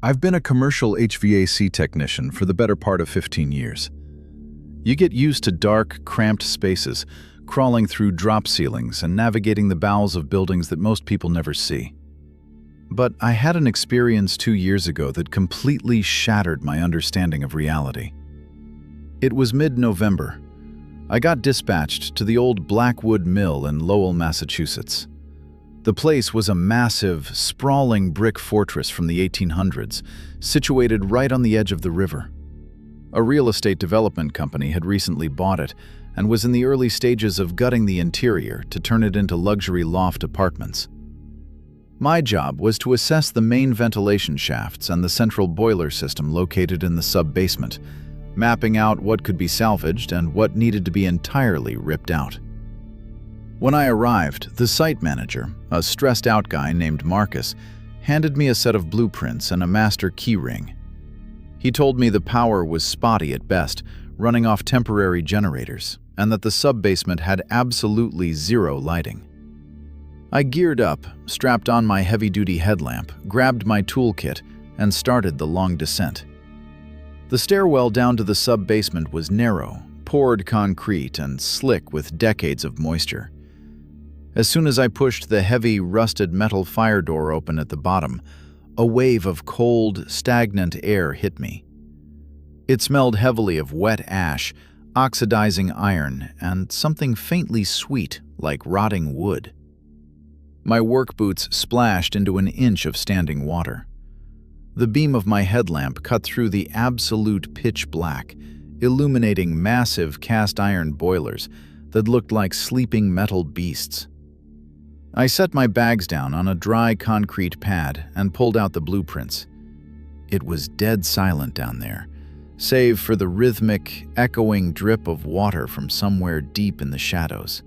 I've been a commercial HVAC technician for the better part of 15 years. You get used to dark, cramped spaces, crawling through drop ceilings and navigating the bowels of buildings that most people never see. But I had an experience 2 years ago that completely shattered my understanding of reality. It was mid-November. I got dispatched to the old Blackwood Mill in Lowell, Massachusetts. The place was a massive, sprawling brick fortress from the 1800s, situated right on the edge of the river. A real estate development company had recently bought it and was in the early stages of gutting the interior to turn it into luxury loft apartments. My job was to assess the main ventilation shafts and the central boiler system located in the sub-basement, mapping out what could be salvaged and what needed to be entirely ripped out. When I arrived, the site manager, a stressed-out guy named Marcus, handed me a set of blueprints and a master keyring. He told me the power was spotty at best, running off temporary generators, and that the sub-basement had absolutely zero lighting. I geared up, strapped on my heavy-duty headlamp, grabbed my toolkit, and started the long descent. The stairwell down to the sub-basement was narrow, poured concrete, and slick with decades of moisture. As soon as I pushed the heavy, rusted metal fire door open at the bottom, a wave of cold, stagnant air hit me. It smelled heavily of wet ash, oxidizing iron, and something faintly sweet like rotting wood. My work boots splashed into an inch of standing water. The beam of my headlamp cut through the absolute pitch black, illuminating massive cast iron boilers that looked like sleeping metal beasts. I set my bags down on a dry concrete pad and pulled out the blueprints. It was dead silent down there, save for the rhythmic, echoing drip of water from somewhere deep in the shadows.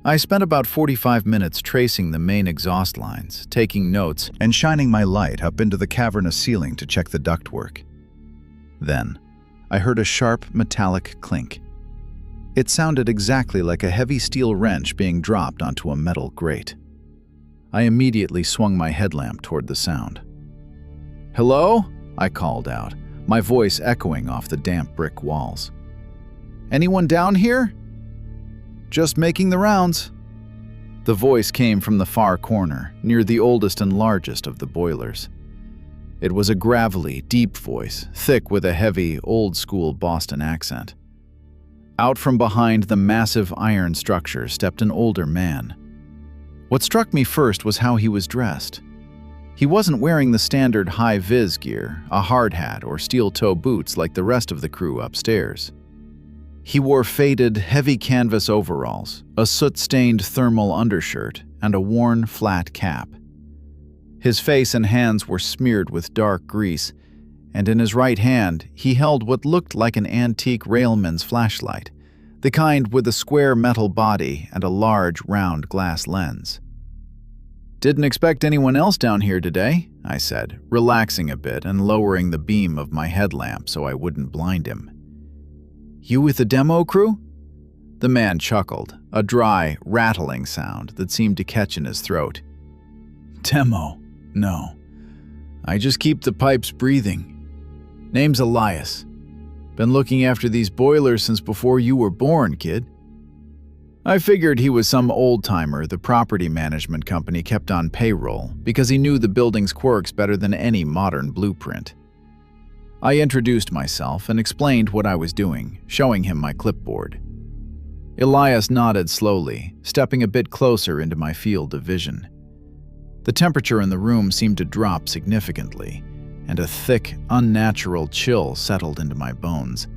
I spent about 45 minutes tracing the main exhaust lines, taking notes, and shining my light up into the cavernous ceiling to check the ductwork. Then, I heard a sharp, metallic clink. It sounded exactly like a heavy steel wrench being dropped onto a metal grate. I immediately swung my headlamp toward the sound. "Hello?" I called out, my voice echoing off the damp brick walls. "Anyone down here?" "Just making the rounds." The voice came from the far corner, near the oldest and largest of the boilers. It was a gravelly, deep voice, thick with a heavy, old-school Boston accent. Out from behind the massive iron structure stepped an older man. What struck me first was how he was dressed. He wasn't wearing the standard high-vis gear, a hard hat, or steel-toe boots like the rest of the crew upstairs. He wore faded, heavy canvas overalls, a soot-stained thermal undershirt, and a worn, flat cap. His face and hands were smeared with dark grease, and in his right hand he held what looked like an antique railman's flashlight, the kind with a square metal body and a large, round glass lens. "Didn't expect anyone else down here today," I said, relaxing a bit and lowering the beam of my headlamp so I wouldn't blind him. "You with the demo crew?" The man chuckled, a dry, rattling sound that seemed to catch in his throat. "Demo? No. I just keep the pipes breathing. Name's Elias. Been looking after these boilers since before you were born, kid." I figured he was some old-timer the property management company kept on payroll because he knew the building's quirks better than any modern blueprint. I introduced myself and explained what I was doing, showing him my clipboard. Elias nodded slowly, stepping a bit closer into my field of vision. The temperature in the room seemed to drop significantly, and a thick, unnatural chill settled into my bones.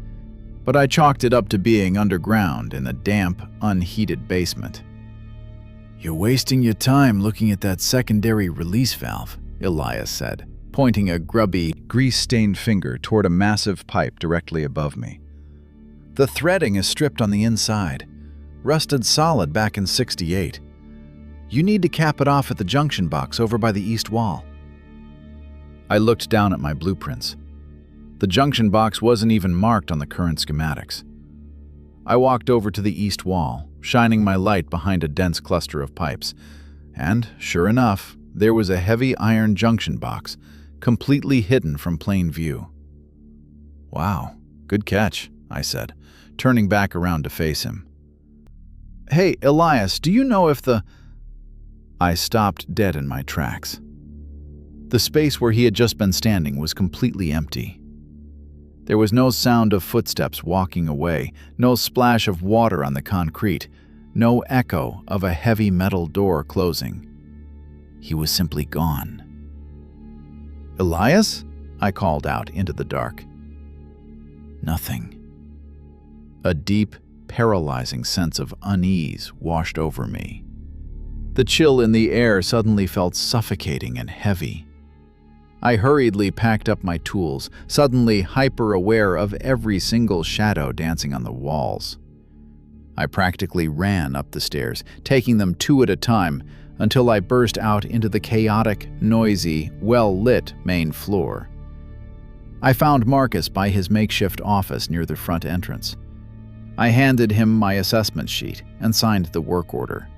But I chalked it up to being underground in the damp, unheated basement. "You're wasting your time looking at that secondary release valve," Elias said, pointing a grubby, grease-stained finger toward a massive pipe directly above me. "The threading is stripped on the inside, rusted solid back in '68. You need to cap it off at the junction box over by the east wall." I looked down at my blueprints. The junction box wasn't even marked on the current schematics. I walked over to the east wall, shining my light behind a dense cluster of pipes, and, sure enough, there was a heavy iron junction box, completely hidden from plain view. "Wow, good catch," I said, turning back around to face him. "Hey, Elias, do you know if the—" I stopped dead in my tracks. The space where he had just been standing was completely empty. There was no sound of footsteps walking away, no splash of water on the concrete, no echo of a heavy metal door closing. He was simply gone. "Elias?" I called out into the dark. Nothing. A deep, paralyzing sense of unease washed over me. The chill in the air suddenly felt suffocating and heavy. I hurriedly packed up my tools, suddenly hyper-aware of every single shadow dancing on the walls. I practically ran up the stairs, taking them two at a time, until I burst out into the chaotic, noisy, well-lit main floor. I found Marcus by his makeshift office near the front entrance. I handed him my assessment sheet and signed the work order.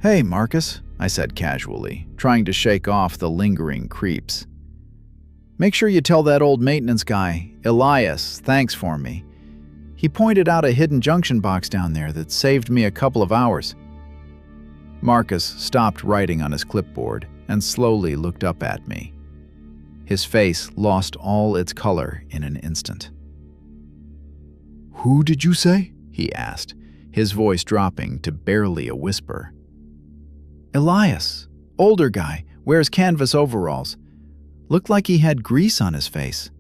"Hey, Marcus," I said casually, trying to shake off the lingering creeps. "Make sure you tell that old maintenance guy, Elias, thanks for me. He pointed out a hidden junction box down there that saved me a couple of hours." Marcus stopped writing on his clipboard and slowly looked up at me. His face lost all its color in an instant. "Who did you say?" he asked, his voice dropping to barely a whisper. "Elias, older guy, wears canvas overalls. Looked like he had grease on his face."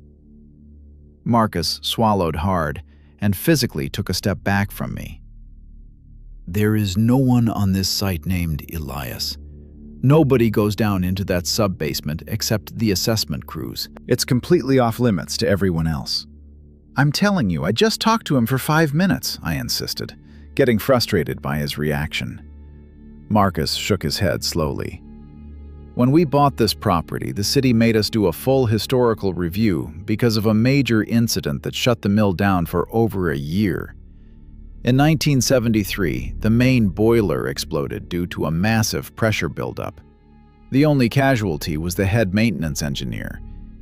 Marcus swallowed hard and physically took a step back from me. "There is no one on this site named Elias. Nobody goes down into that sub-basement except the assessment crews. It's completely off limits to everyone else." "I'm telling you, I just talked to him for 5 minutes," I insisted, getting frustrated by his reaction. Marcus shook his head slowly. "When we bought this property, the city made us do a full historical review because of a major incident that shut the mill down for over a year. In 1973, the main boiler exploded due to a massive pressure buildup. The only casualty was the head maintenance engineer.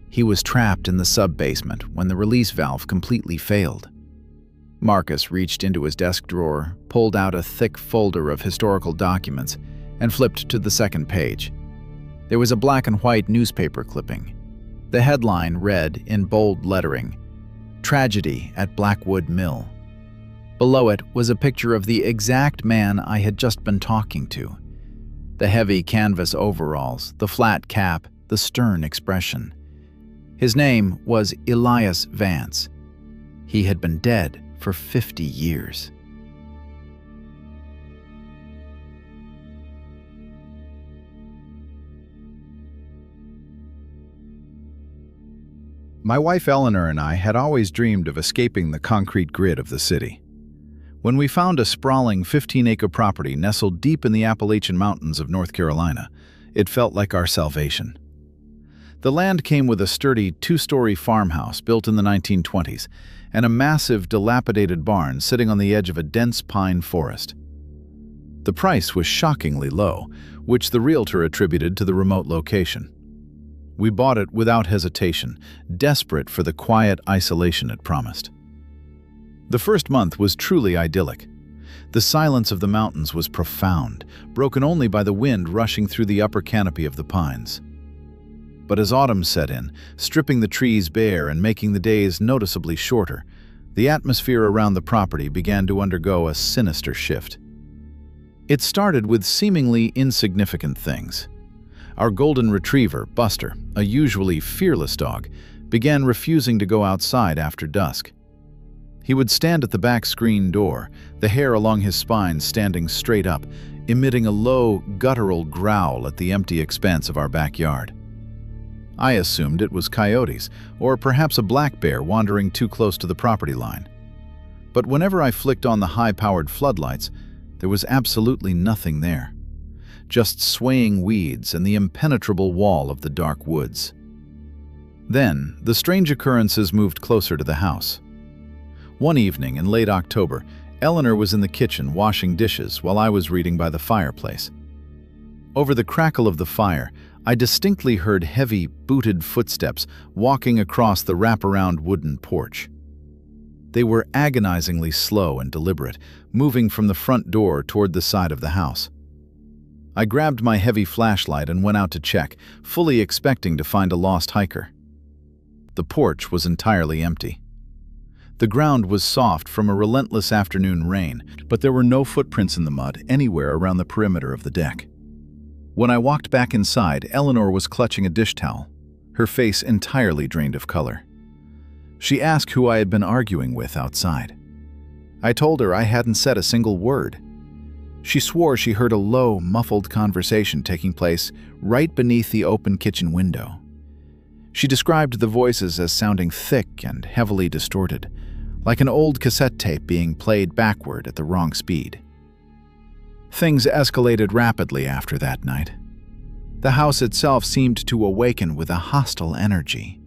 He was trapped in the sub-basement when the release valve completely failed." Marcus reached into his desk drawer, pulled out a thick folder of historical documents, and flipped to the second page. There was a black and white newspaper clipping. The headline read in bold lettering, "Tragedy at Blackwood Mill." Below it was a picture of the exact man I had just been talking to. The heavy canvas overalls, the flat cap, the stern expression. His name was Elias Vance. He had been dead for 50 years. My wife Eleanor and I had always dreamed of escaping the concrete grid of the city. When we found a sprawling 15-acre property nestled deep in the Appalachian Mountains of North Carolina, it felt like our salvation. The land came with a sturdy 2-story farmhouse built in the 1920s and a massive, dilapidated barn sitting on the edge of a dense pine forest. The price was shockingly low, which the realtor attributed to the remote location. We bought it without hesitation, desperate for the quiet isolation it promised. The first month was truly idyllic. The silence of the mountains was profound, broken only by the wind rushing through the upper canopy of the pines. But as autumn set in, stripping the trees bare and making the days noticeably shorter, the atmosphere around the property began to undergo a sinister shift. It started with seemingly insignificant things. Our golden retriever, Buster, a usually fearless dog, began refusing to go outside after dusk. He would stand at the back screen door, the hair along his spine standing straight up, emitting a low, guttural growl at the empty expanse of our backyard. I assumed it was coyotes, or perhaps a black bear wandering too close to the property line. But whenever I flicked on the high-powered floodlights, there was absolutely nothing there. Just swaying weeds and the impenetrable wall of the dark woods. Then, the strange occurrences moved closer to the house. One evening in late October, Eleanor was in the kitchen washing dishes while I was reading by the fireplace. Over the crackle of the fire, I distinctly heard heavy, booted footsteps walking across the wraparound wooden porch. They were agonizingly slow and deliberate, moving from the front door toward the side of the house. I grabbed my heavy flashlight and went out to check, fully expecting to find a lost hiker. The porch was entirely empty. The ground was soft from a relentless afternoon rain, but there were no footprints in the mud anywhere around the perimeter of the deck. When I walked back inside, Eleanor was clutching a dish towel, her face entirely drained of color. She asked who I had been arguing with outside. I told her I hadn't said a single word. She swore she heard a low, muffled conversation taking place right beneath the open kitchen window. She described the voices as sounding thick and heavily distorted, like an old cassette tape being played backward at the wrong speed. Things escalated rapidly after that night. The house itself seemed to awaken with a hostile energy.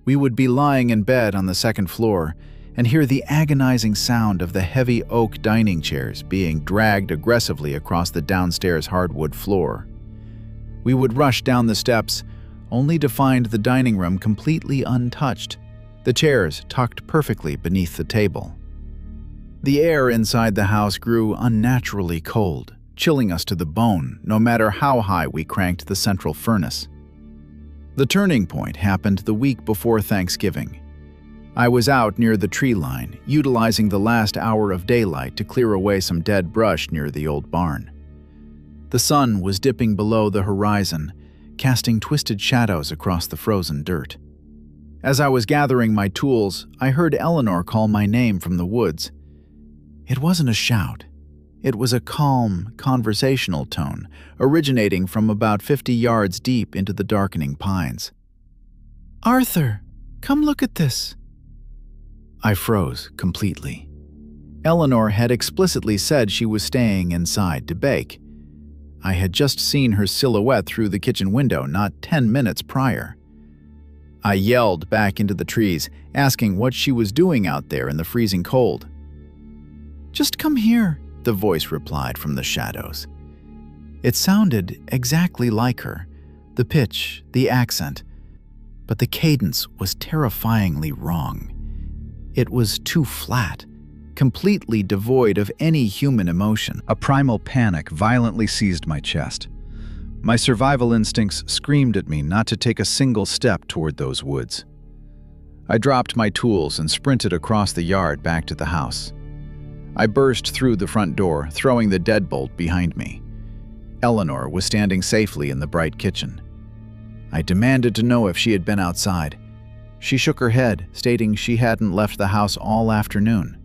We would be lying in bed on the second floor and hear the agonizing sound of the heavy oak dining chairs being dragged aggressively across the downstairs hardwood floor. We would rush down the steps, only to find the dining room completely untouched, the chairs tucked perfectly beneath the table. The air inside the house grew unnaturally cold, chilling us to the bone, no matter how high we cranked the central furnace. The turning point happened the week before Thanksgiving. I was out near the tree line, utilizing the last hour of daylight to clear away some dead brush near the old barn. The sun was dipping below the horizon, casting twisted shadows across the frozen dirt. As I was gathering my tools, I heard Eleanor call my name from the woods. It wasn't a shout. It was a calm, conversational tone, originating from about 50 yards deep into the darkening pines. "Arthur, come look at this." I froze completely. Eleanor had explicitly said she was staying inside to bake. I had just seen her silhouette through the kitchen window not 10 minutes prior. I yelled back into the trees, asking what she was doing out there in the freezing cold. "Just come here," the voice replied from the shadows. It sounded exactly like her, the pitch, the accent, but the cadence was terrifyingly wrong. It was too flat, completely devoid of any human emotion. A primal panic violently seized my chest. My survival instincts screamed at me not to take a single step toward those woods. I dropped my tools and sprinted across the yard back to the house. I burst through the front door, throwing the deadbolt behind me. Eleanor was standing safely in the bright kitchen. I demanded to know if she had been outside. She shook her head, stating she hadn't left the house all afternoon.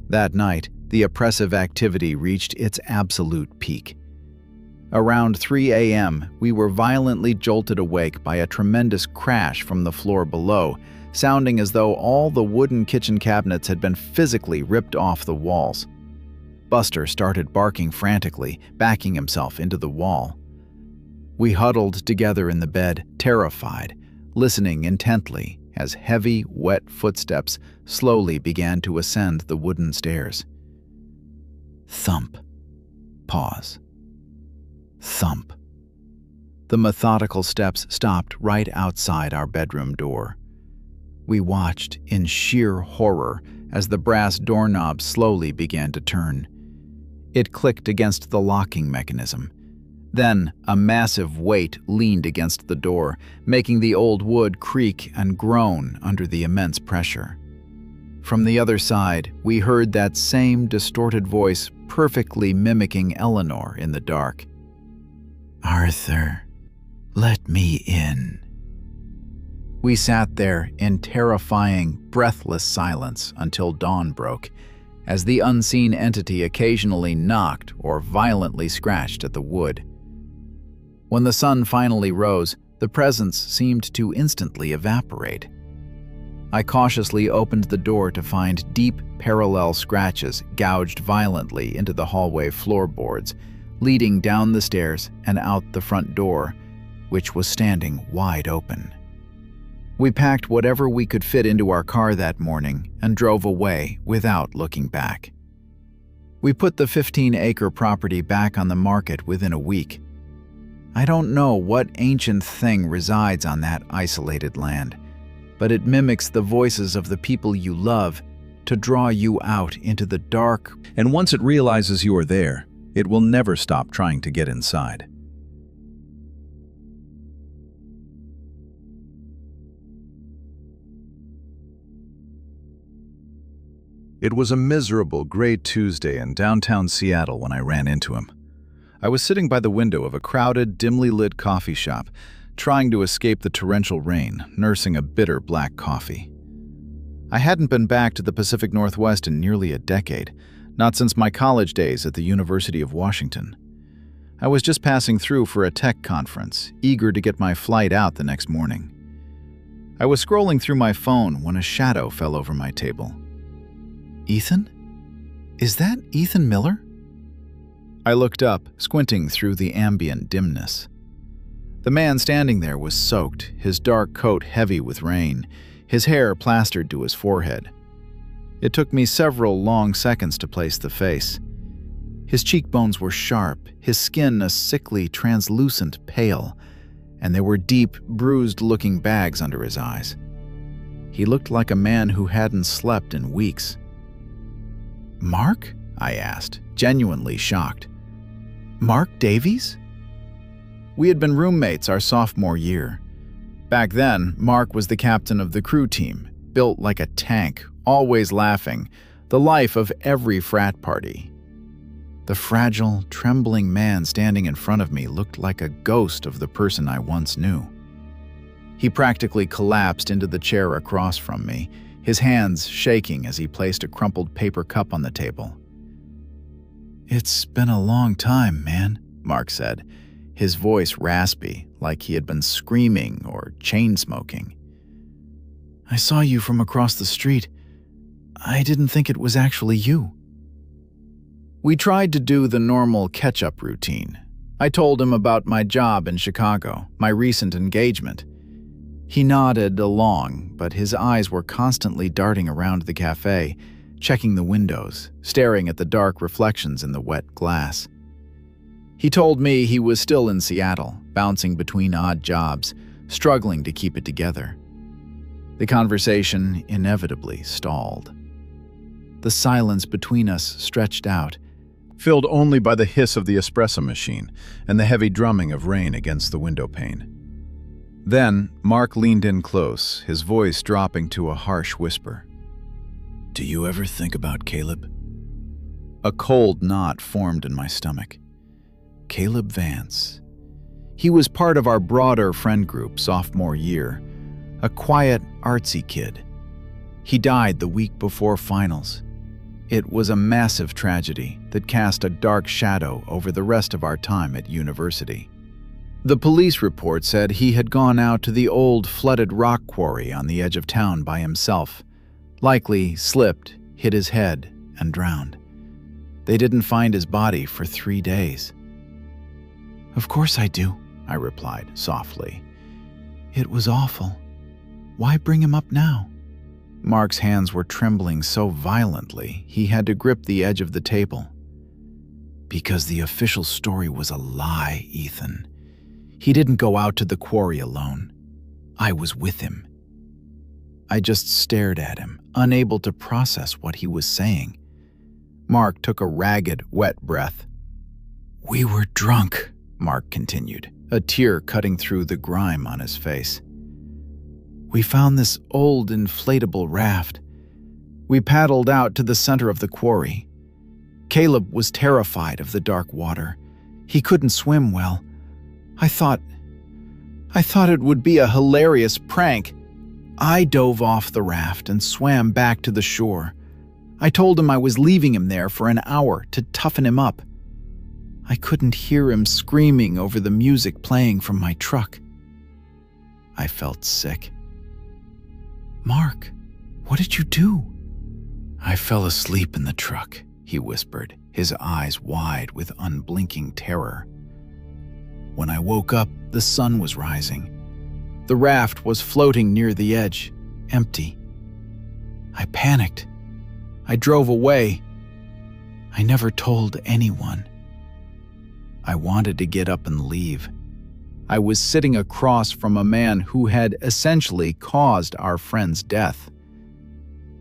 That night, the oppressive activity reached its absolute peak. Around 3 a.m., we were violently jolted awake by a tremendous crash from the floor below, sounding as though all the wooden kitchen cabinets had been physically ripped off the walls. Buster started barking frantically, backing himself into the wall. We huddled together in the bed, terrified, listening intently as heavy, wet footsteps slowly began to ascend the wooden stairs. Thump. Pause. Thump. The methodical steps stopped right outside our bedroom door. We watched in sheer horror as the brass doorknob slowly began to turn. It clicked against the locking mechanism. Then, a massive weight leaned against the door, making the old wood creak and groan under the immense pressure. From the other side, we heard that same distorted voice perfectly mimicking Eleanor in the dark. "Arthur, let me in." We sat there in terrifying, breathless silence until dawn broke, as the unseen entity occasionally knocked or violently scratched at the wood. When the sun finally rose, the presence seemed to instantly evaporate. I cautiously opened the door to find deep, parallel scratches gouged violently into the hallway floorboards, leading down the stairs and out the front door, which was standing wide open. We packed whatever we could fit into our car that morning and drove away without looking back. We put the 15-acre property back on the market within a week. I don't know what ancient thing resides on that isolated land, but it mimics the voices of the people you love to draw you out into the dark. And once it realizes you are there, it will never stop trying to get inside. It was a miserable gray Tuesday in downtown Seattle when I ran into him. I was sitting by the window of a crowded, dimly lit coffee shop, trying to escape the torrential rain, nursing a bitter black coffee. I hadn't been back to the Pacific Northwest in nearly a decade, not since my college days at the University of Washington. I was just passing through for a tech conference, eager to get my flight out the next morning. I was scrolling through my phone when a shadow fell over my table. Ethan? Is that Ethan Miller? I looked up, squinting through the ambient dimness. The man standing there was soaked, his dark coat heavy with rain, his hair plastered to his forehead. It took me several long seconds to place the face. His cheekbones were sharp, his skin a sickly, translucent pale, and there were deep, bruised-looking bags under his eyes. He looked like a man who hadn't slept in weeks. "Mark?" I asked, genuinely shocked. "Mark Davies?" We had been roommates our sophomore year. Back then, Mark was the captain of the crew team, built like a tank, always laughing, the life of every frat party. The fragile, trembling man standing in front of me looked like a ghost of the person I once knew. He practically collapsed into the chair across from me, his hands shaking as he placed a crumpled paper cup on the table. "It's been a long time, man," Mark said, his voice raspy, like he had been screaming or chain-smoking. "I saw you from across the street. I didn't think it was actually you." We tried to do the normal catch-up routine. I told him about my job in Chicago, my recent engagement. He nodded along, but his eyes were constantly darting around the cafe, checking the windows, staring at the dark reflections in the wet glass. He told me he was still in Seattle, bouncing between odd jobs, struggling to keep it together. The conversation inevitably stalled. The silence between us stretched out, filled only by the hiss of the espresso machine and the heavy drumming of rain against the window pane. Then, Mark leaned in close, his voice dropping to a harsh whisper. "Do you ever think about Caleb?" A cold knot formed in my stomach. Caleb Vance. He was part of our broader friend group sophomore year, a quiet, artsy kid. He died the week before finals. It was a massive tragedy that cast a dark shadow over the rest of our time at university. The police report said he had gone out to the old flooded rock quarry on the edge of town by himself, likely slipped, hit his head, and drowned. They didn't find his body for 3 days. "Of course I do," I replied softly. "It was awful. Why bring him up now?" Mark's hands were trembling so violently he had to grip the edge of the table. "Because the official story was a lie, Ethan. He didn't go out to the quarry alone. I was with him." I just stared at him, unable to process what he was saying. Mark took a ragged, wet breath. "We were drunk," Mark continued, a tear cutting through the grime on his face. "We found this old inflatable raft. We paddled out to the center of the quarry. Caleb was terrified of the dark water. He couldn't swim well. I thought it would be a hilarious prank. I dove off the raft and swam back to the shore. I told him I was leaving him there for an hour to toughen him up. I couldn't hear him screaming over the music playing from my truck. I felt sick. "Mark, what did you do?" "I fell asleep in the truck," he whispered, his eyes wide with unblinking terror. When I woke up, the sun was rising. The raft was floating near the edge, empty. I panicked. I drove away. I never told anyone. I wanted to get up and leave. I was sitting across from a man who had essentially caused our friend's death.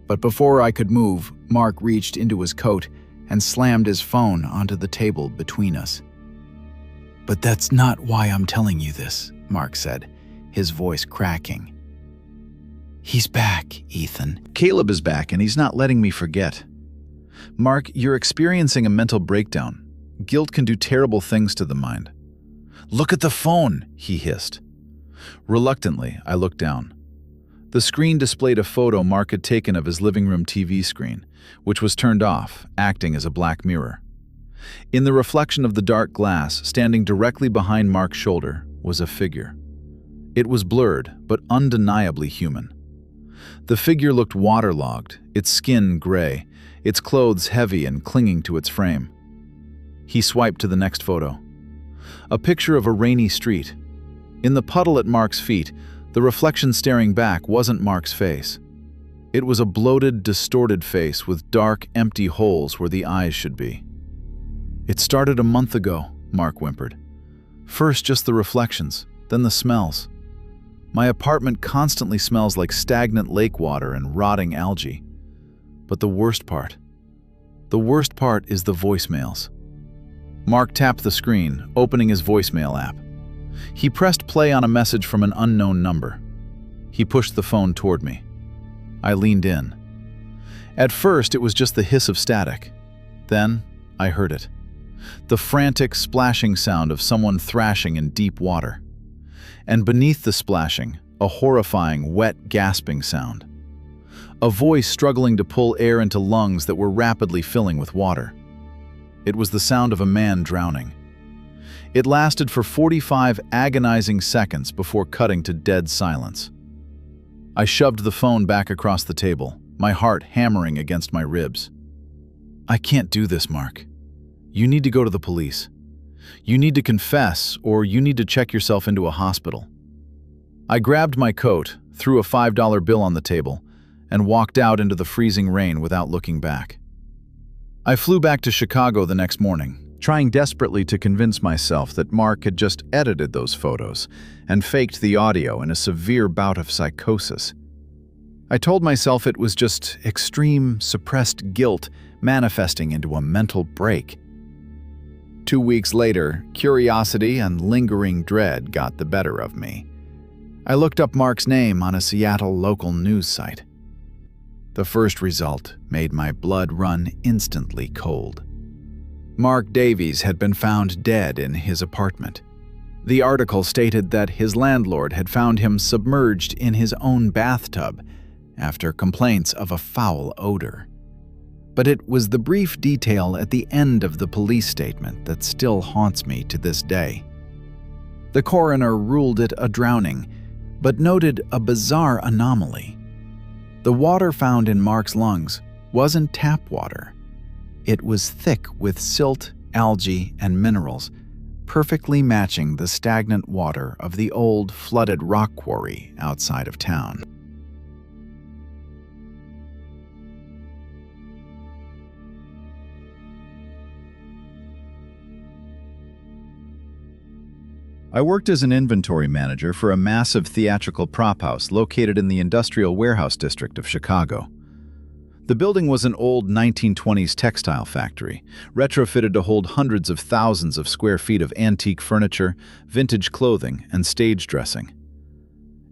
But before I could move, Mark reached into his coat and slammed his phone onto the table between us. "But that's not why I'm telling you this," Mark said, his voice cracking. "He's back, Ethan." Caleb is back, and he's not letting me forget. Mark, you're experiencing a mental breakdown. Guilt can do terrible things to the mind. "Look at the phone," he hissed. Reluctantly, I looked down. The screen displayed a photo Mark had taken of his living room TV screen, which was turned off, acting as a black mirror. In the reflection of the dark glass, standing directly behind Mark's shoulder, was a figure. It was blurred, but undeniably human. The figure looked waterlogged, its skin gray, its clothes heavy and clinging to its frame. He swiped to the next photo. A picture of a rainy street. In the puddle at Mark's feet, the reflection staring back wasn't Mark's face. It was a bloated, distorted face with dark, empty holes where the eyes should be. "It started a month ago," Mark whimpered. "First just the reflections, then the smells. My apartment constantly smells like stagnant lake water and rotting algae. But the worst part is the voicemails." Mark tapped the screen, opening his voicemail app. He pressed play on a message from an unknown number. He pushed the phone toward me. I leaned in. At first, it was just the hiss of static. Then, I heard it. The frantic, splashing sound of someone thrashing in deep water. And beneath the splashing, a horrifying, wet, gasping sound. A voice struggling to pull air into lungs that were rapidly filling with water. It was the sound of a man drowning. It lasted for 45 agonizing seconds before cutting to dead silence. I shoved the phone back across the table, my heart hammering against my ribs. "I can't do this, Mark. You need to go to the police. You need to confess, or you need to check yourself into a hospital." I grabbed my coat, threw a $5 bill on the table, and walked out into the freezing rain without looking back. I flew back to Chicago the next morning, trying desperately to convince myself that Mark had just edited those photos and faked the audio in a severe bout of psychosis. I told myself it was just extreme, suppressed guilt manifesting into a mental break. 2 weeks later, curiosity and lingering dread got the better of me. I looked up Mark's name on a Seattle local news site. The first result made my blood run instantly cold. Mark Davies had been found dead in his apartment. The article stated that his landlord had found him submerged in his own bathtub after complaints of a foul odor. But it was the brief detail at the end of the police statement that still haunts me to this day. The coroner ruled it a drowning, but noted a bizarre anomaly. The water found in Mark's lungs wasn't tap water. It was thick with silt, algae, and minerals, perfectly matching the stagnant water of the old flooded rock quarry outside of town. I worked as an inventory manager for a massive theatrical prop house located in the industrial warehouse district of Chicago. The building was an old 1920s textile factory, retrofitted to hold hundreds of thousands of square feet of antique furniture, vintage clothing, and stage dressing.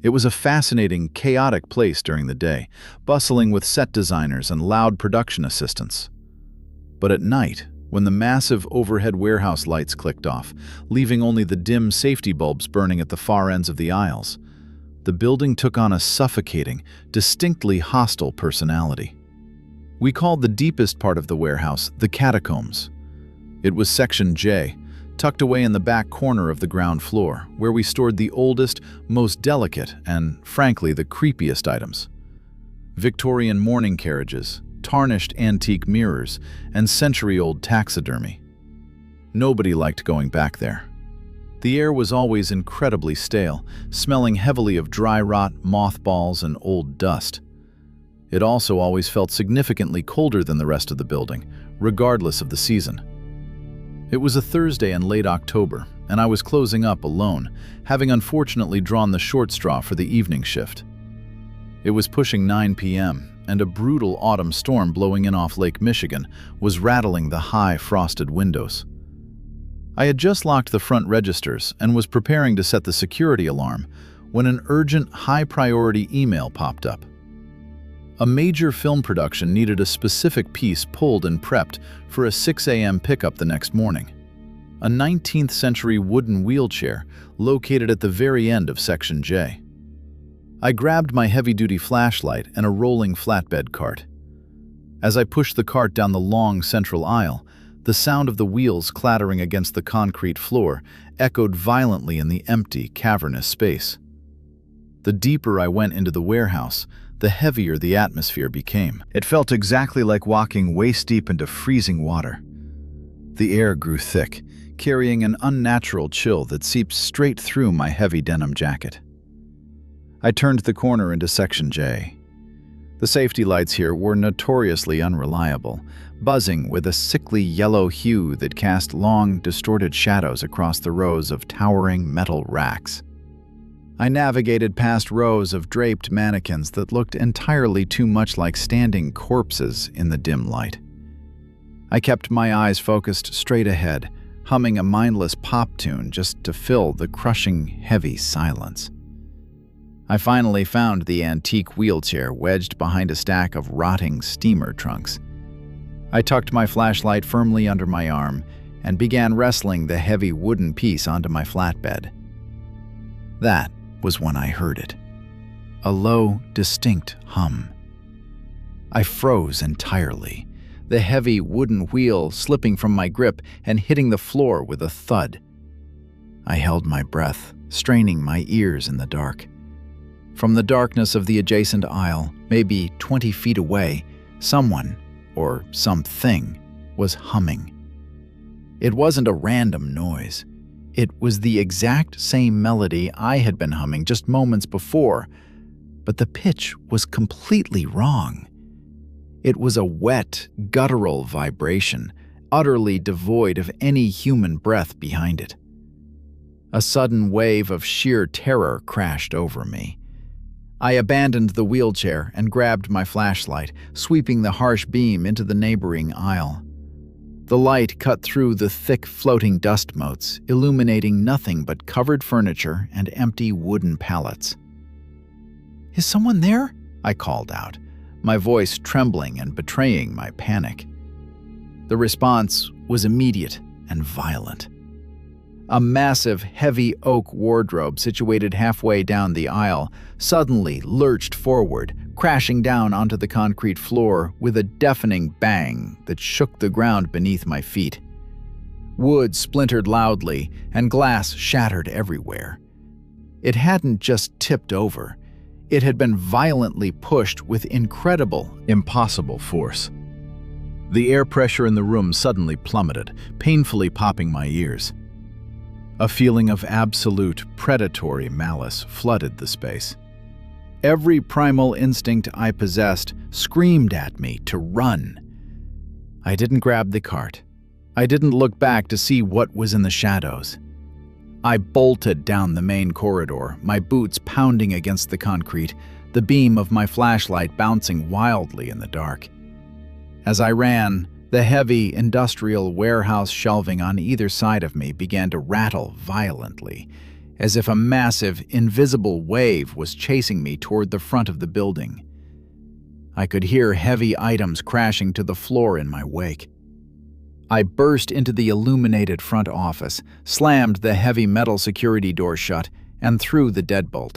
It was a fascinating, chaotic place during the day, bustling with set designers and loud production assistants. But at night, when the massive overhead warehouse lights clicked off, leaving only the dim safety bulbs burning at the far ends of the aisles, the building took on a suffocating, distinctly hostile personality. We called the deepest part of the warehouse the catacombs. It was Section J, tucked away in the back corner of the ground floor, where we stored the oldest, most delicate, and, frankly, the creepiest items. Victorian mourning carriages, tarnished antique mirrors, and century-old taxidermy. Nobody liked going back there. The air was always incredibly stale, smelling heavily of dry rot, mothballs, and old dust. It also always felt significantly colder than the rest of the building, regardless of the season. It was a Thursday in late October, and I was closing up alone, having unfortunately drawn the short straw for the evening shift. It was pushing 9 p.m., and a brutal autumn storm blowing in off Lake Michigan was rattling the high, frosted windows. I had just locked the front registers and was preparing to set the security alarm when an urgent, high-priority email popped up. A major film production needed a specific piece pulled and prepped for a 6 a.m. pickup the next morning. A 19th-century wooden wheelchair located at the very end of Section J. I grabbed my heavy-duty flashlight and a rolling flatbed cart. As I pushed the cart down the long central aisle, the sound of the wheels clattering against the concrete floor echoed violently in the empty, cavernous space. The deeper I went into the warehouse, the heavier the atmosphere became. It felt exactly like walking waist-deep into freezing water. The air grew thick, carrying an unnatural chill that seeped straight through my heavy denim jacket. I turned the corner into Section J. The safety lights here were notoriously unreliable, buzzing with a sickly yellow hue that cast long, distorted shadows across the rows of towering metal racks. I navigated past rows of draped mannequins that looked entirely too much like standing corpses in the dim light. I kept my eyes focused straight ahead, humming a mindless pop tune just to fill the crushing, heavy silence. I finally found the antique wheelchair wedged behind a stack of rotting steamer trunks. I tucked my flashlight firmly under my arm and began wrestling the heavy wooden piece onto my flatbed. That was when I heard it. A low, distinct hum. I froze entirely, the heavy wooden wheel slipping from my grip and hitting the floor with a thud. I held my breath, straining my ears in the dark. From the darkness of the adjacent aisle, maybe 20 feet away, someone, or something, was humming. It wasn't a random noise. It was the exact same melody I had been humming just moments before, but the pitch was completely wrong. It was a wet, guttural vibration, utterly devoid of any human breath behind it. A sudden wave of sheer terror crashed over me. I abandoned the wheelchair and grabbed my flashlight, sweeping the harsh beam into the neighboring aisle. The light cut through the thick floating dust motes, illuminating nothing but covered furniture and empty wooden pallets. "Is someone there?" I called out, my voice trembling and betraying my panic. The response was immediate and violent. A massive, heavy oak wardrobe situated halfway down the aisle suddenly lurched forward, crashing down onto the concrete floor with a deafening bang that shook the ground beneath my feet. Wood splintered loudly, and glass shattered everywhere. It hadn't just tipped over. It had been violently pushed with incredible, impossible force. The air pressure in the room suddenly plummeted, painfully popping my ears. A feeling of absolute, predatory malice flooded the space. Every primal instinct I possessed screamed at me to run. I didn't grab the cart. I didn't look back to see what was in the shadows. I bolted down the main corridor, my boots pounding against the concrete, the beam of my flashlight bouncing wildly in the dark. As I ran, the heavy, industrial warehouse shelving on either side of me began to rattle violently, as if a massive, invisible wave was chasing me toward the front of the building. I could hear heavy items crashing to the floor in my wake. I burst into the illuminated front office, slammed the heavy metal security door shut, and threw the deadbolt.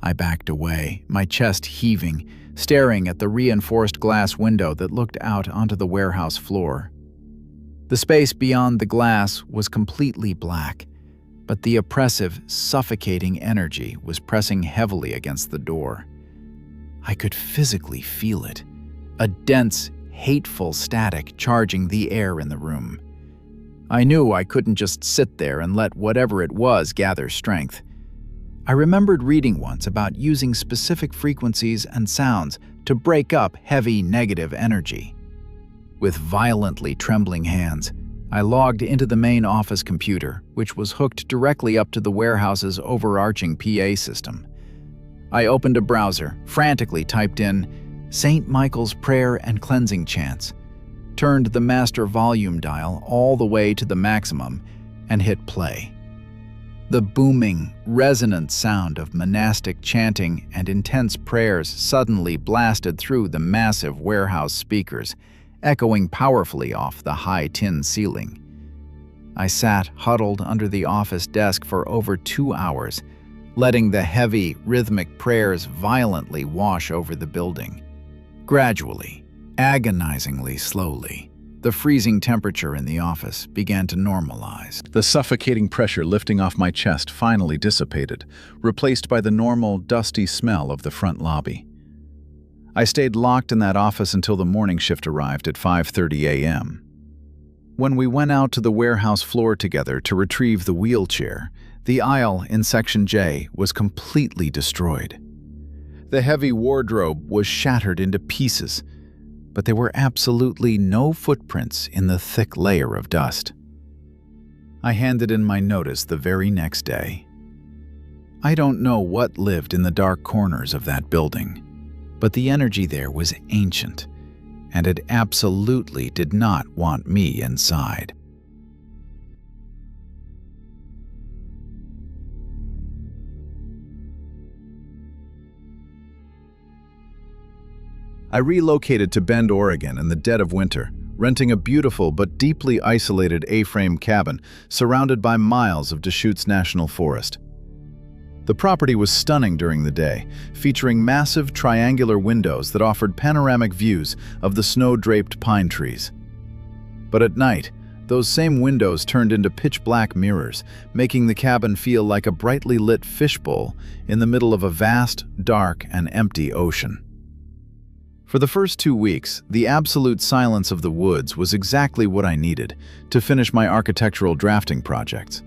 I backed away, my chest heaving, staring at the reinforced glass window that looked out onto the warehouse floor. The space beyond the glass was completely black, but the oppressive, suffocating energy was pressing heavily against the door. I could physically feel it, a dense, hateful static charging the air in the room. I knew I couldn't just sit there and let whatever it was gather strength. I remembered reading once about using specific frequencies and sounds to break up heavy negative energy. With violently trembling hands, I logged into the main office computer, which was hooked directly up to the warehouse's overarching PA system. I opened a browser, frantically typed in St. Michael's Prayer and Cleansing Chants, turned the master volume dial all the way to the maximum, and hit play. The booming, resonant sound of monastic chanting and intense prayers suddenly blasted through the massive warehouse speakers, echoing powerfully off the high tin ceiling. I sat huddled under the office desk for over 2 hours, letting the heavy, rhythmic prayers violently wash over the building. Gradually, agonizingly slowly, the freezing temperature in the office began to normalize. The suffocating pressure lifting off my chest finally dissipated, replaced by the normal, dusty smell of the front lobby. I stayed locked in that office until the morning shift arrived at 5:30 a.m. When we went out to the warehouse floor together to retrieve the wheelchair, the aisle in Section J was completely destroyed. The heavy wardrobe was shattered into pieces, but there were absolutely no footprints in the thick layer of dust. I handed in my notice the very next day. I don't know what lived in the dark corners of that building, but the energy there was ancient, and it absolutely did not want me inside. I relocated to Bend, Oregon in the dead of winter, renting a beautiful but deeply isolated A-frame cabin surrounded by miles of Deschutes National Forest. The property was stunning during the day, featuring massive triangular windows that offered panoramic views of the snow-draped pine trees. But at night, those same windows turned into pitch-black mirrors, making the cabin feel like a brightly lit fishbowl in the middle of a vast, dark, and empty ocean. For the first 2 weeks, the absolute silence of the woods was exactly what I needed to finish my architectural drafting projects.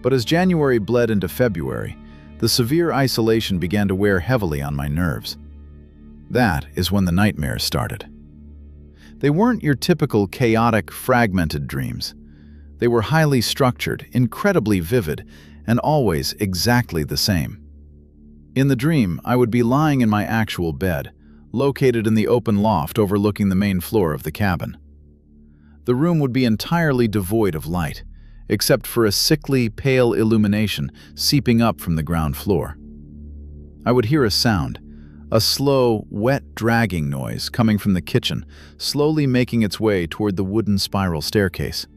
But as January bled into February, the severe isolation began to wear heavily on my nerves. That is when the nightmares started. They weren't your typical chaotic, fragmented dreams. They were highly structured, incredibly vivid, and always exactly the same. In the dream, I would be lying in my actual bed, located in the open loft overlooking the main floor of the cabin. The room would be entirely devoid of light, except for a sickly, pale illumination seeping up from the ground floor. I would hear a sound, a slow, wet dragging noise coming from the kitchen, slowly making its way toward the wooden spiral staircase.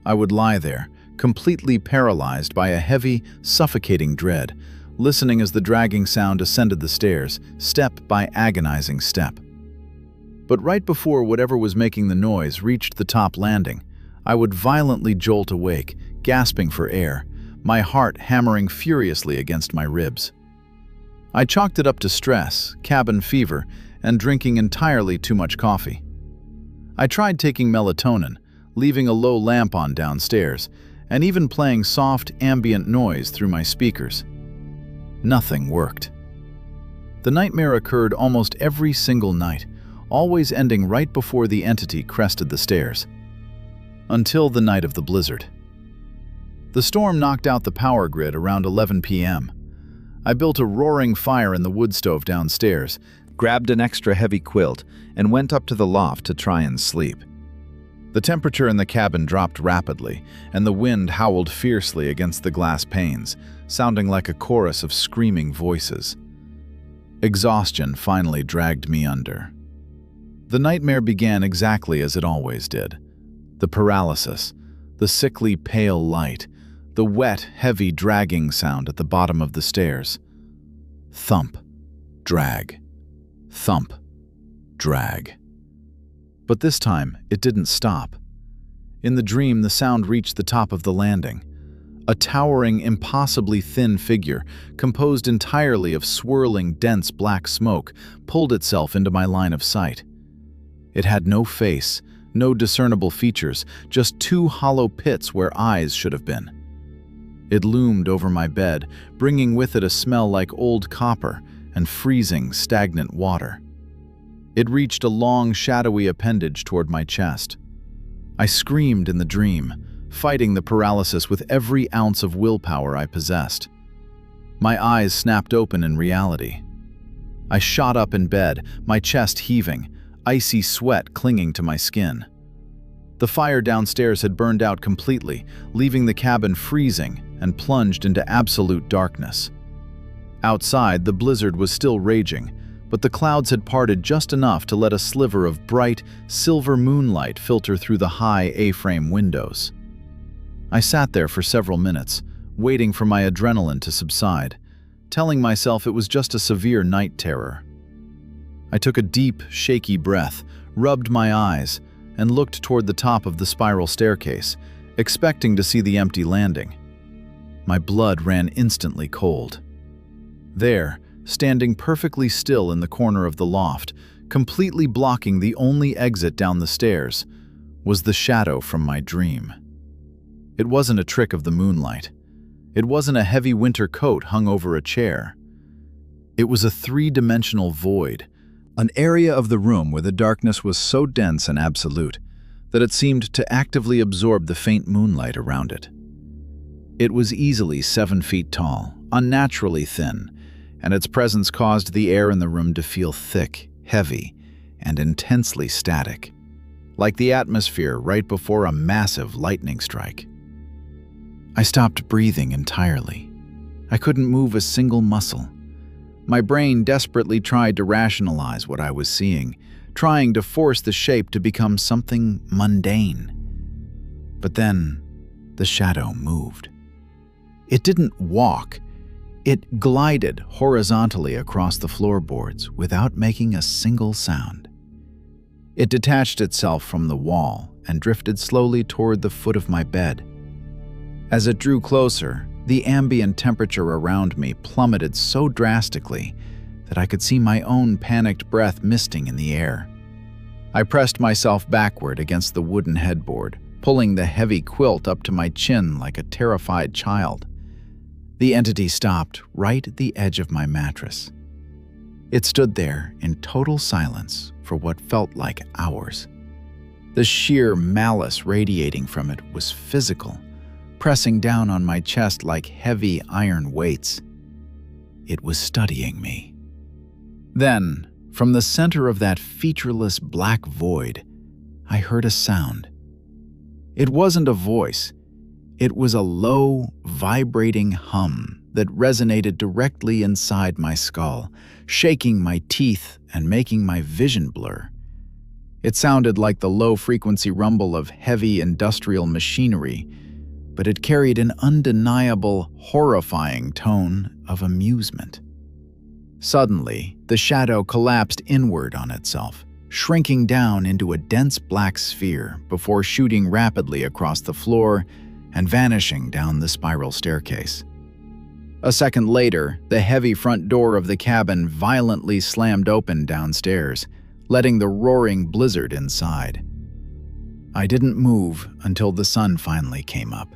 I would lie there, completely paralyzed by a heavy, suffocating dread, listening as the dragging sound ascended the stairs, step by agonizing step. But right before whatever was making the noise reached the top landing, I would violently jolt awake, gasping for air, my heart hammering furiously against my ribs. I chalked it up to stress, cabin fever, and drinking entirely too much coffee. I tried taking melatonin, leaving a low lamp on downstairs, and even playing soft, ambient noise through my speakers. Nothing worked. The nightmare occurred almost every single night, always ending right before the entity crested the stairs. Until the night of the blizzard. The storm knocked out the power grid around 11 p.m. I built a roaring fire in the wood stove downstairs, grabbed an extra heavy quilt, and went up to the loft to try and sleep. The temperature in the cabin dropped rapidly, and the wind howled fiercely against the glass panes, sounding like a chorus of screaming voices. Exhaustion finally dragged me under. The nightmare began exactly as it always did. The paralysis, the sickly pale light, the wet, heavy dragging sound at the bottom of the stairs. Thump, drag, thump, drag. But this time, it didn't stop. In the dream, the sound reached the top of the landing. A towering, impossibly thin figure, composed entirely of swirling, dense black smoke, pulled itself into my line of sight. It had no face, no discernible features, just 2 hollow pits where eyes should have been. It loomed over my bed, bringing with it a smell like old copper and freezing, stagnant water. It reached a long, shadowy appendage toward my chest. I screamed in the dream, fighting the paralysis with every ounce of willpower I possessed. My eyes snapped open in reality. I shot up in bed, my chest heaving, icy sweat clinging to my skin. The fire downstairs had burned out completely, leaving the cabin freezing and plunged into absolute darkness. Outside, the blizzard was still raging, but the clouds had parted just enough to let a sliver of bright, silver moonlight filter through the high A-frame windows. I sat there for several minutes, waiting for my adrenaline to subside, telling myself it was just a severe night terror. I took a deep, shaky breath, rubbed my eyes, and looked toward the top of the spiral staircase, expecting to see the empty landing. My blood ran instantly cold. There, standing perfectly still in the corner of the loft, completely blocking the only exit down the stairs, was the shadow from my dream. It wasn't a trick of the moonlight. It wasn't a heavy winter coat hung over a chair. It was a three-dimensional void, an area of the room where the darkness was so dense and absolute that it seemed to actively absorb the faint moonlight around it. It was easily 7 feet tall, unnaturally thin, and its presence caused the air in the room to feel thick, heavy, and intensely static, like the atmosphere right before a massive lightning strike. I stopped breathing entirely. I couldn't move a single muscle. My brain desperately tried to rationalize what I was seeing, trying to force the shape to become something mundane. But then, the shadow moved. It didn't walk. It glided horizontally across the floorboards without making a single sound. It detached itself from the wall and drifted slowly toward the foot of my bed. As it drew closer, the ambient temperature around me plummeted so drastically that I could see my own panicked breath misting in the air. I pressed myself backward against the wooden headboard, pulling the heavy quilt up to my chin like a terrified child. The entity stopped right at the edge of my mattress. It stood there in total silence for what felt like hours. The sheer malice radiating from it was physical, pressing down on my chest like heavy iron weights. It was studying me. Then, from the center of that featureless black void, I heard a sound. It wasn't a voice. It was a low, vibrating hum that resonated directly inside my skull, shaking my teeth and making my vision blur. It sounded like the low-frequency rumble of heavy industrial machinery, but it carried an undeniable, horrifying tone of amusement. Suddenly, the shadow collapsed inward on itself, shrinking down into a dense black sphere before shooting rapidly across the floor and vanishing down the spiral staircase. A second later, the heavy front door of the cabin violently slammed open downstairs, letting the roaring blizzard inside. I didn't move until the sun finally came up.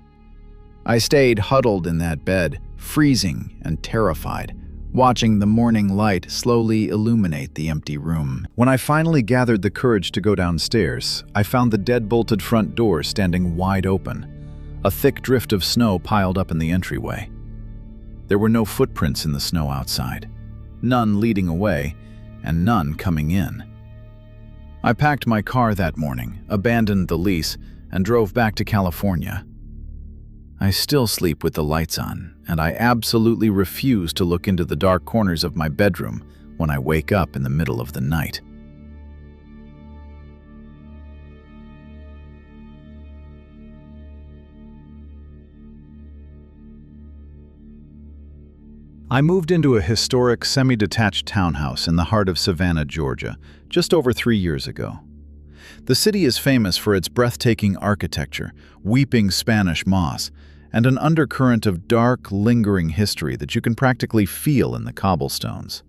I stayed huddled in that bed, freezing and terrified, watching the morning light slowly illuminate the empty room. When I finally gathered the courage to go downstairs, I found the dead-bolted front door standing wide open, a thick drift of snow piled up in the entryway. There were no footprints in the snow outside, none leading away, and none coming in. I packed my car that morning, abandoned the lease, and drove back to California. I still sleep with the lights on, and I absolutely refuse to look into the dark corners of my bedroom when I wake up in the middle of the night. I moved into a historic, semi-detached townhouse in the heart of Savannah, Georgia, just over 3 years ago. The city is famous for its breathtaking architecture, weeping Spanish moss, and an undercurrent of dark, lingering history that you can practically feel in the cobblestones.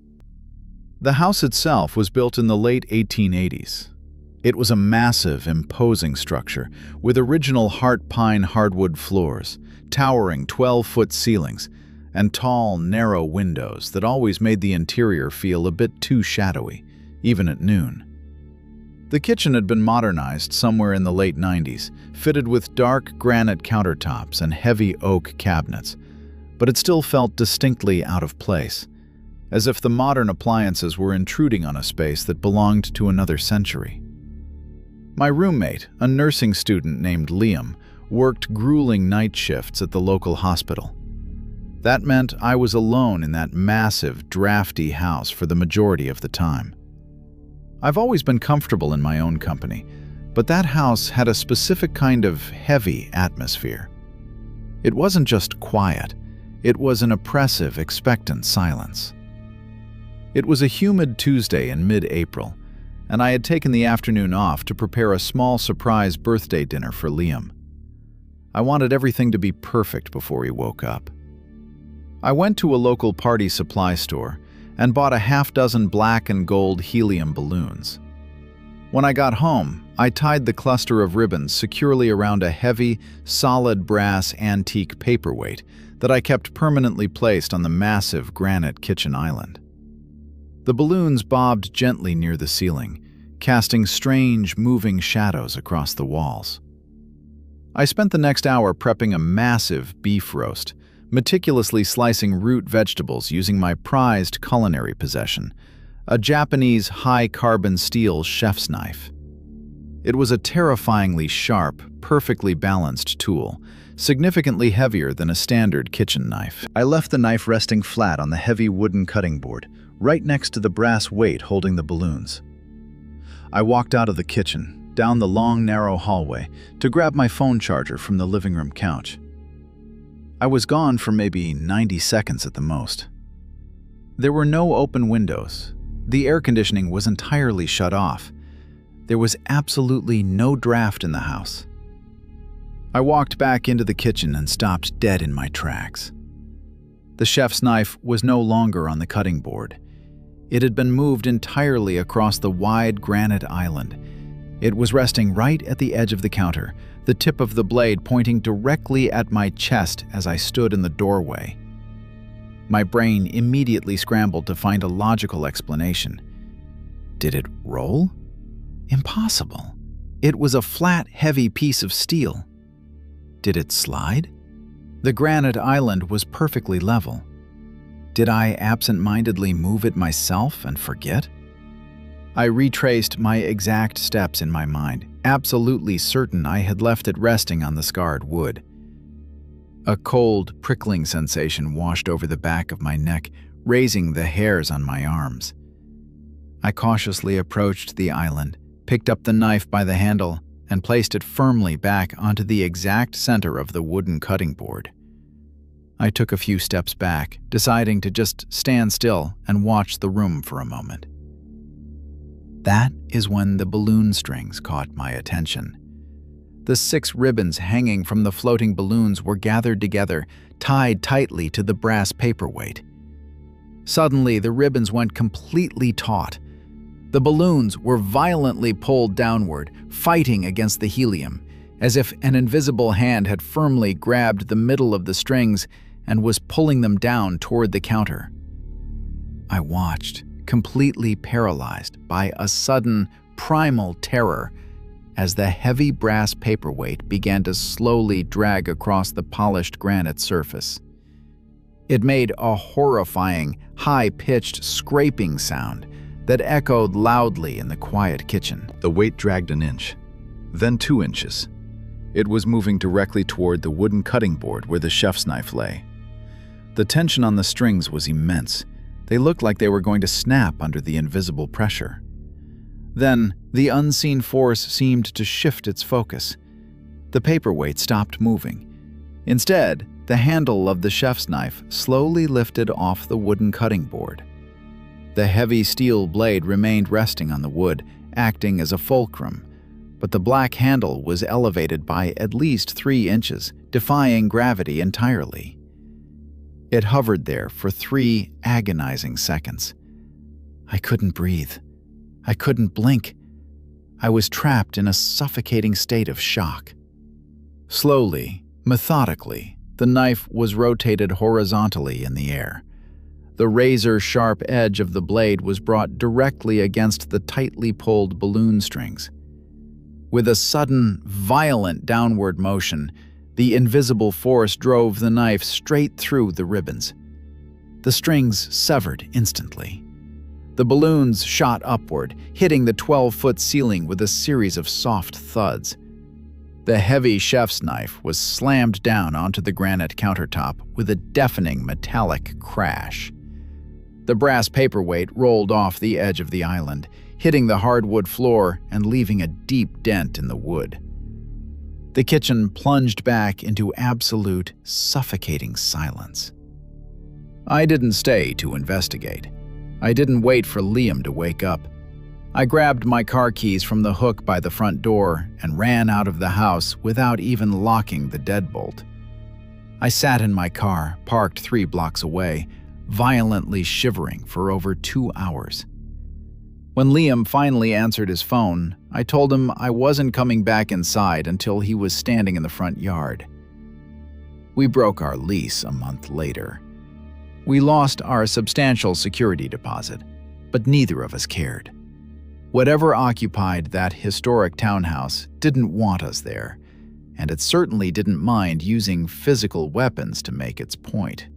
The house itself was built in the late 1880s. It was a massive, imposing structure with original heart pine hardwood floors, towering 12-foot ceilings, and tall, narrow windows that always made the interior feel a bit too shadowy, even at noon. The kitchen had been modernized somewhere in the late 90s, fitted with dark granite countertops and heavy oak cabinets, but it still felt distinctly out of place, as if the modern appliances were intruding on a space that belonged to another century. My roommate, a nursing student named Liam, worked grueling night shifts at the local hospital. That meant I was alone in that massive, drafty house for the majority of the time. I've always been comfortable in my own company, but that house had a specific kind of heavy atmosphere. It wasn't just quiet, it was an oppressive, expectant silence. It was a humid Tuesday in mid-April, and I had taken the afternoon off to prepare a small surprise birthday dinner for Liam. I wanted everything to be perfect before he woke up. I went to a local party supply store and bought a half-dozen black and gold helium balloons. When I got home, I tied the cluster of ribbons securely around a heavy, solid brass antique paperweight that I kept permanently placed on the massive granite kitchen island. The balloons bobbed gently near the ceiling, casting strange, moving shadows across the walls. I spent the next hour prepping a massive beef roast, meticulously slicing root vegetables using my prized culinary possession, a Japanese high-carbon steel chef's knife. It was a terrifyingly sharp, perfectly balanced tool, significantly heavier than a standard kitchen knife. I left the knife resting flat on the heavy wooden cutting board, right next to the brass weight holding the balloons. I walked out of the kitchen, down the long, narrow hallway, to grab my phone charger from the living room couch. I was gone for maybe 90 seconds at the most. There were no open windows. The air conditioning was entirely shut off. There was absolutely no draft in the house. I walked back into the kitchen and stopped dead in my tracks. The chef's knife was no longer on the cutting board. It had been moved entirely across the wide granite island. It was resting right at the edge of the counter, the tip of the blade pointing directly at my chest as I stood in the doorway. My brain immediately scrambled to find a logical explanation. Did it roll? Impossible. It was a flat, heavy piece of steel. Did it slide? The granite island was perfectly level. Did I absent-mindedly move it myself and forget? I retraced my exact steps in my mind, absolutely certain I had left it resting on the scarred wood. A cold, prickling sensation washed over the back of my neck, raising the hairs on my arms. I cautiously approached the island, picked up the knife by the handle, and placed it firmly back onto the exact center of the wooden cutting board. I took a few steps back, deciding to just stand still and watch the room for a moment. That is when the balloon strings caught my attention. The 6 ribbons hanging from the floating balloons were gathered together, tied tightly to the brass paperweight. Suddenly, the ribbons went completely taut. The balloons were violently pulled downward, fighting against the helium, as if an invisible hand had firmly grabbed the middle of the strings and was pulling them down toward the counter. I watched, completely paralyzed by a sudden, primal terror, as the heavy brass paperweight began to slowly drag across the polished granite surface. It made a horrifying, high-pitched scraping sound that echoed loudly in the quiet kitchen. The weight dragged an inch, then 2 inches. It was moving directly toward the wooden cutting board where the chef's knife lay. The tension on the strings was immense. They looked like they were going to snap under the invisible pressure. Then, the unseen force seemed to shift its focus. The paperweight stopped moving. Instead, the handle of the chef's knife slowly lifted off the wooden cutting board. The heavy steel blade remained resting on the wood, acting as a fulcrum, but the black handle was elevated by at least 3 inches, defying gravity entirely. It hovered there for 3 agonizing seconds. I couldn't breathe. I couldn't blink. I was trapped in a suffocating state of shock. Slowly, methodically, the knife was rotated horizontally in the air. The razor-sharp edge of the blade was brought directly against the tightly pulled balloon strings. With a sudden, violent downward motion, the invisible force drove the knife straight through the ribbons. The strings severed instantly. The balloons shot upward, hitting the 12-foot ceiling with a series of soft thuds. The heavy chef's knife was slammed down onto the granite countertop with a deafening metallic crash. The brass paperweight rolled off the edge of the island, hitting the hardwood floor and leaving a deep dent in the wood. The kitchen plunged back into absolute, suffocating silence. I didn't stay to investigate. I didn't wait for Liam to wake up. I grabbed my car keys from the hook by the front door and ran out of the house without even locking the deadbolt. I sat in my car, parked 3 blocks away, violently shivering for over 2 hours. When Liam finally answered his phone, I told him I wasn't coming back inside until he was standing in the front yard. We broke our lease a month later. We lost our substantial security deposit, but neither of us cared. Whatever occupied that historic townhouse didn't want us there, and it certainly didn't mind using physical weapons to make its point.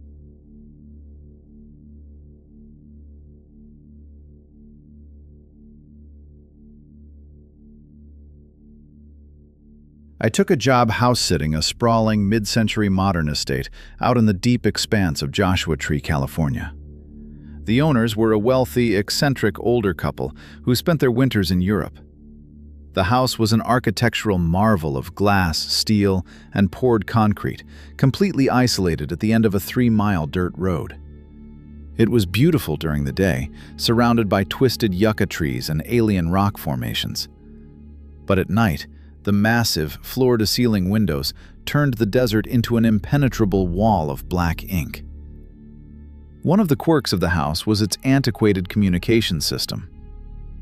I took a job house-sitting a sprawling mid-century modern estate out in the deep expanse of Joshua Tree, California. The owners were a wealthy, eccentric older couple who spent their winters in Europe. The house was an architectural marvel of glass, steel, and poured concrete, completely isolated at the end of a 3-mile dirt road. It was beautiful during the day, surrounded by twisted yucca trees and alien rock formations. But at night, the massive, floor-to-ceiling windows turned the desert into an impenetrable wall of black ink. One of the quirks of the house was its antiquated communication system.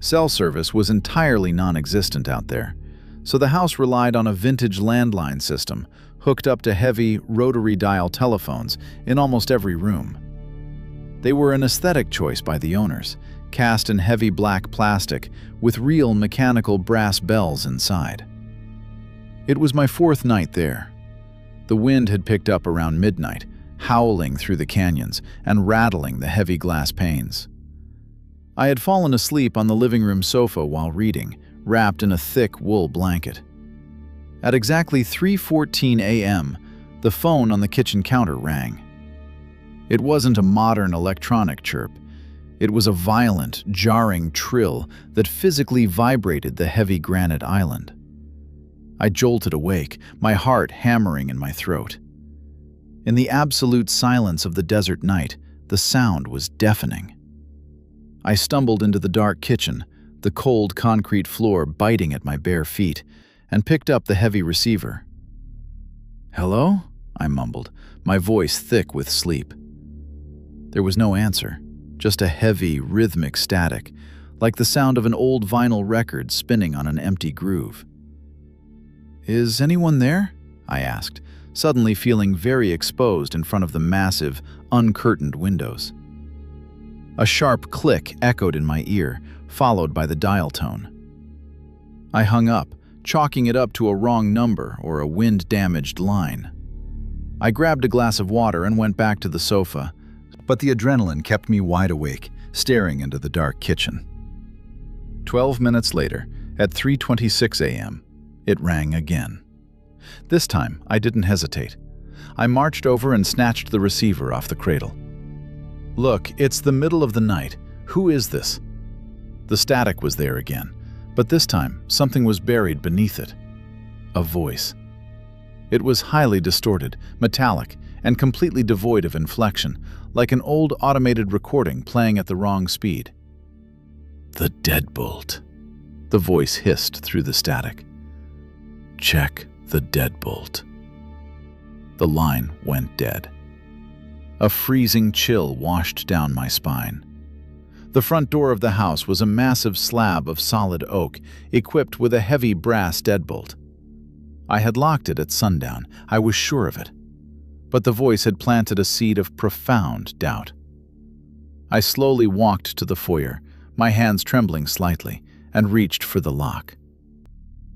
Cell service was entirely non-existent out there, so the house relied on a vintage landline system hooked up to heavy, rotary-dial telephones in almost every room. They were an aesthetic choice by the owners, cast in heavy black plastic with real mechanical brass bells inside. It was my 4th night there. The wind had picked up around midnight, howling through the canyons and rattling the heavy glass panes. I had fallen asleep on the living room sofa while reading, wrapped in a thick wool blanket. At exactly 3:14 a.m., the phone on the kitchen counter rang. It wasn't a modern electronic chirp. It was a violent, jarring trill that physically vibrated the heavy granite island. I jolted awake, my heart hammering in my throat. In the absolute silence of the desert night, the sound was deafening. I stumbled into the dark kitchen, the cold concrete floor biting at my bare feet, and picked up the heavy receiver. "Hello?" I mumbled, my voice thick with sleep. There was no answer, just a heavy, rhythmic static, like the sound of an old vinyl record spinning on an empty groove. "Is anyone there?" I asked, suddenly feeling very exposed in front of the massive, uncurtained windows. A sharp click echoed in my ear, followed by the dial tone. I hung up, chalking it up to a wrong number or a wind-damaged line. I grabbed a glass of water and went back to the sofa, but the adrenaline kept me wide awake, staring into the dark kitchen. 12 minutes later, at 3:26 a.m., it rang again. This time, I didn't hesitate. I marched over and snatched the receiver off the cradle. "Look, it's the middle of the night. Who is this?" The static was there again, but this time, something was buried beneath it. A voice. It was highly distorted, metallic, and completely devoid of inflection, like an old automated recording playing at the wrong speed. "The deadbolt," the voice hissed through the static. "Check the deadbolt." The line went dead. A freezing chill washed down my spine. The front door of the house was a massive slab of solid oak, equipped with a heavy brass deadbolt. I had locked it at sundown, I was sure of it. But the voice had planted a seed of profound doubt. I slowly walked to the foyer, my hands trembling slightly, and reached for the lock.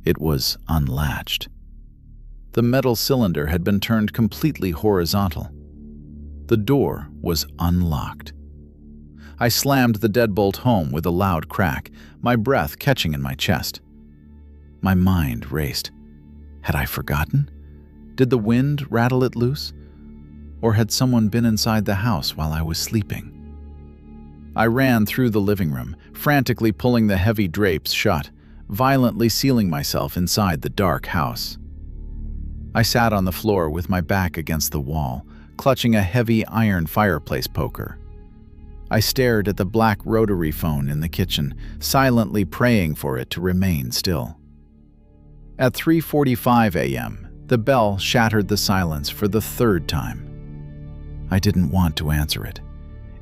It was unlatched. The metal cylinder had been turned completely horizontal. The door was unlocked. I slammed the deadbolt home with a loud crack, my breath catching in my chest. My mind raced. Had I forgotten? Did the wind rattle it loose? Or had someone been inside the house while I was sleeping? I ran through the living room, frantically pulling the heavy drapes shut, violently sealing myself inside the dark house. I sat on the floor with my back against the wall, clutching a heavy iron fireplace poker. I stared at the black rotary phone in the kitchen, silently praying for it to remain still. At 3:45 a.m., the bell shattered the silence for the third time. I didn't want to answer it.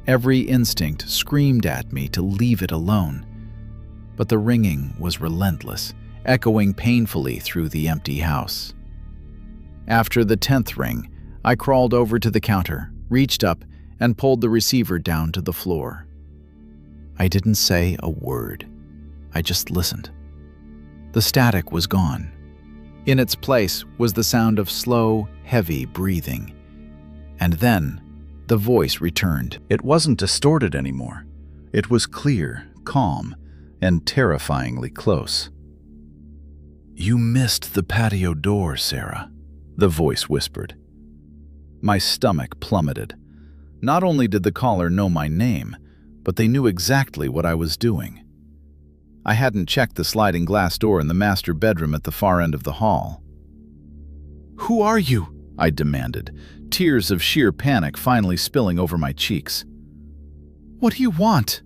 Every instinct screamed at me to leave it alone. But the ringing was relentless, echoing painfully through the empty house. After the 10th ring, I crawled over to the counter, reached up, and pulled the receiver down to the floor. I didn't say a word. I just listened. The static was gone. In its place was the sound of slow, heavy breathing. And then, the voice returned. It wasn't distorted anymore. It was clear, calm, and terrifyingly close. "You missed the patio door, Sarah," the voice whispered. My stomach plummeted. Not only did the caller know my name, but they knew exactly what I was doing. I hadn't checked the sliding glass door in the master bedroom at the far end of the hall. "Who are you?" I demanded, tears of sheer panic finally spilling over my cheeks. "What do you want?"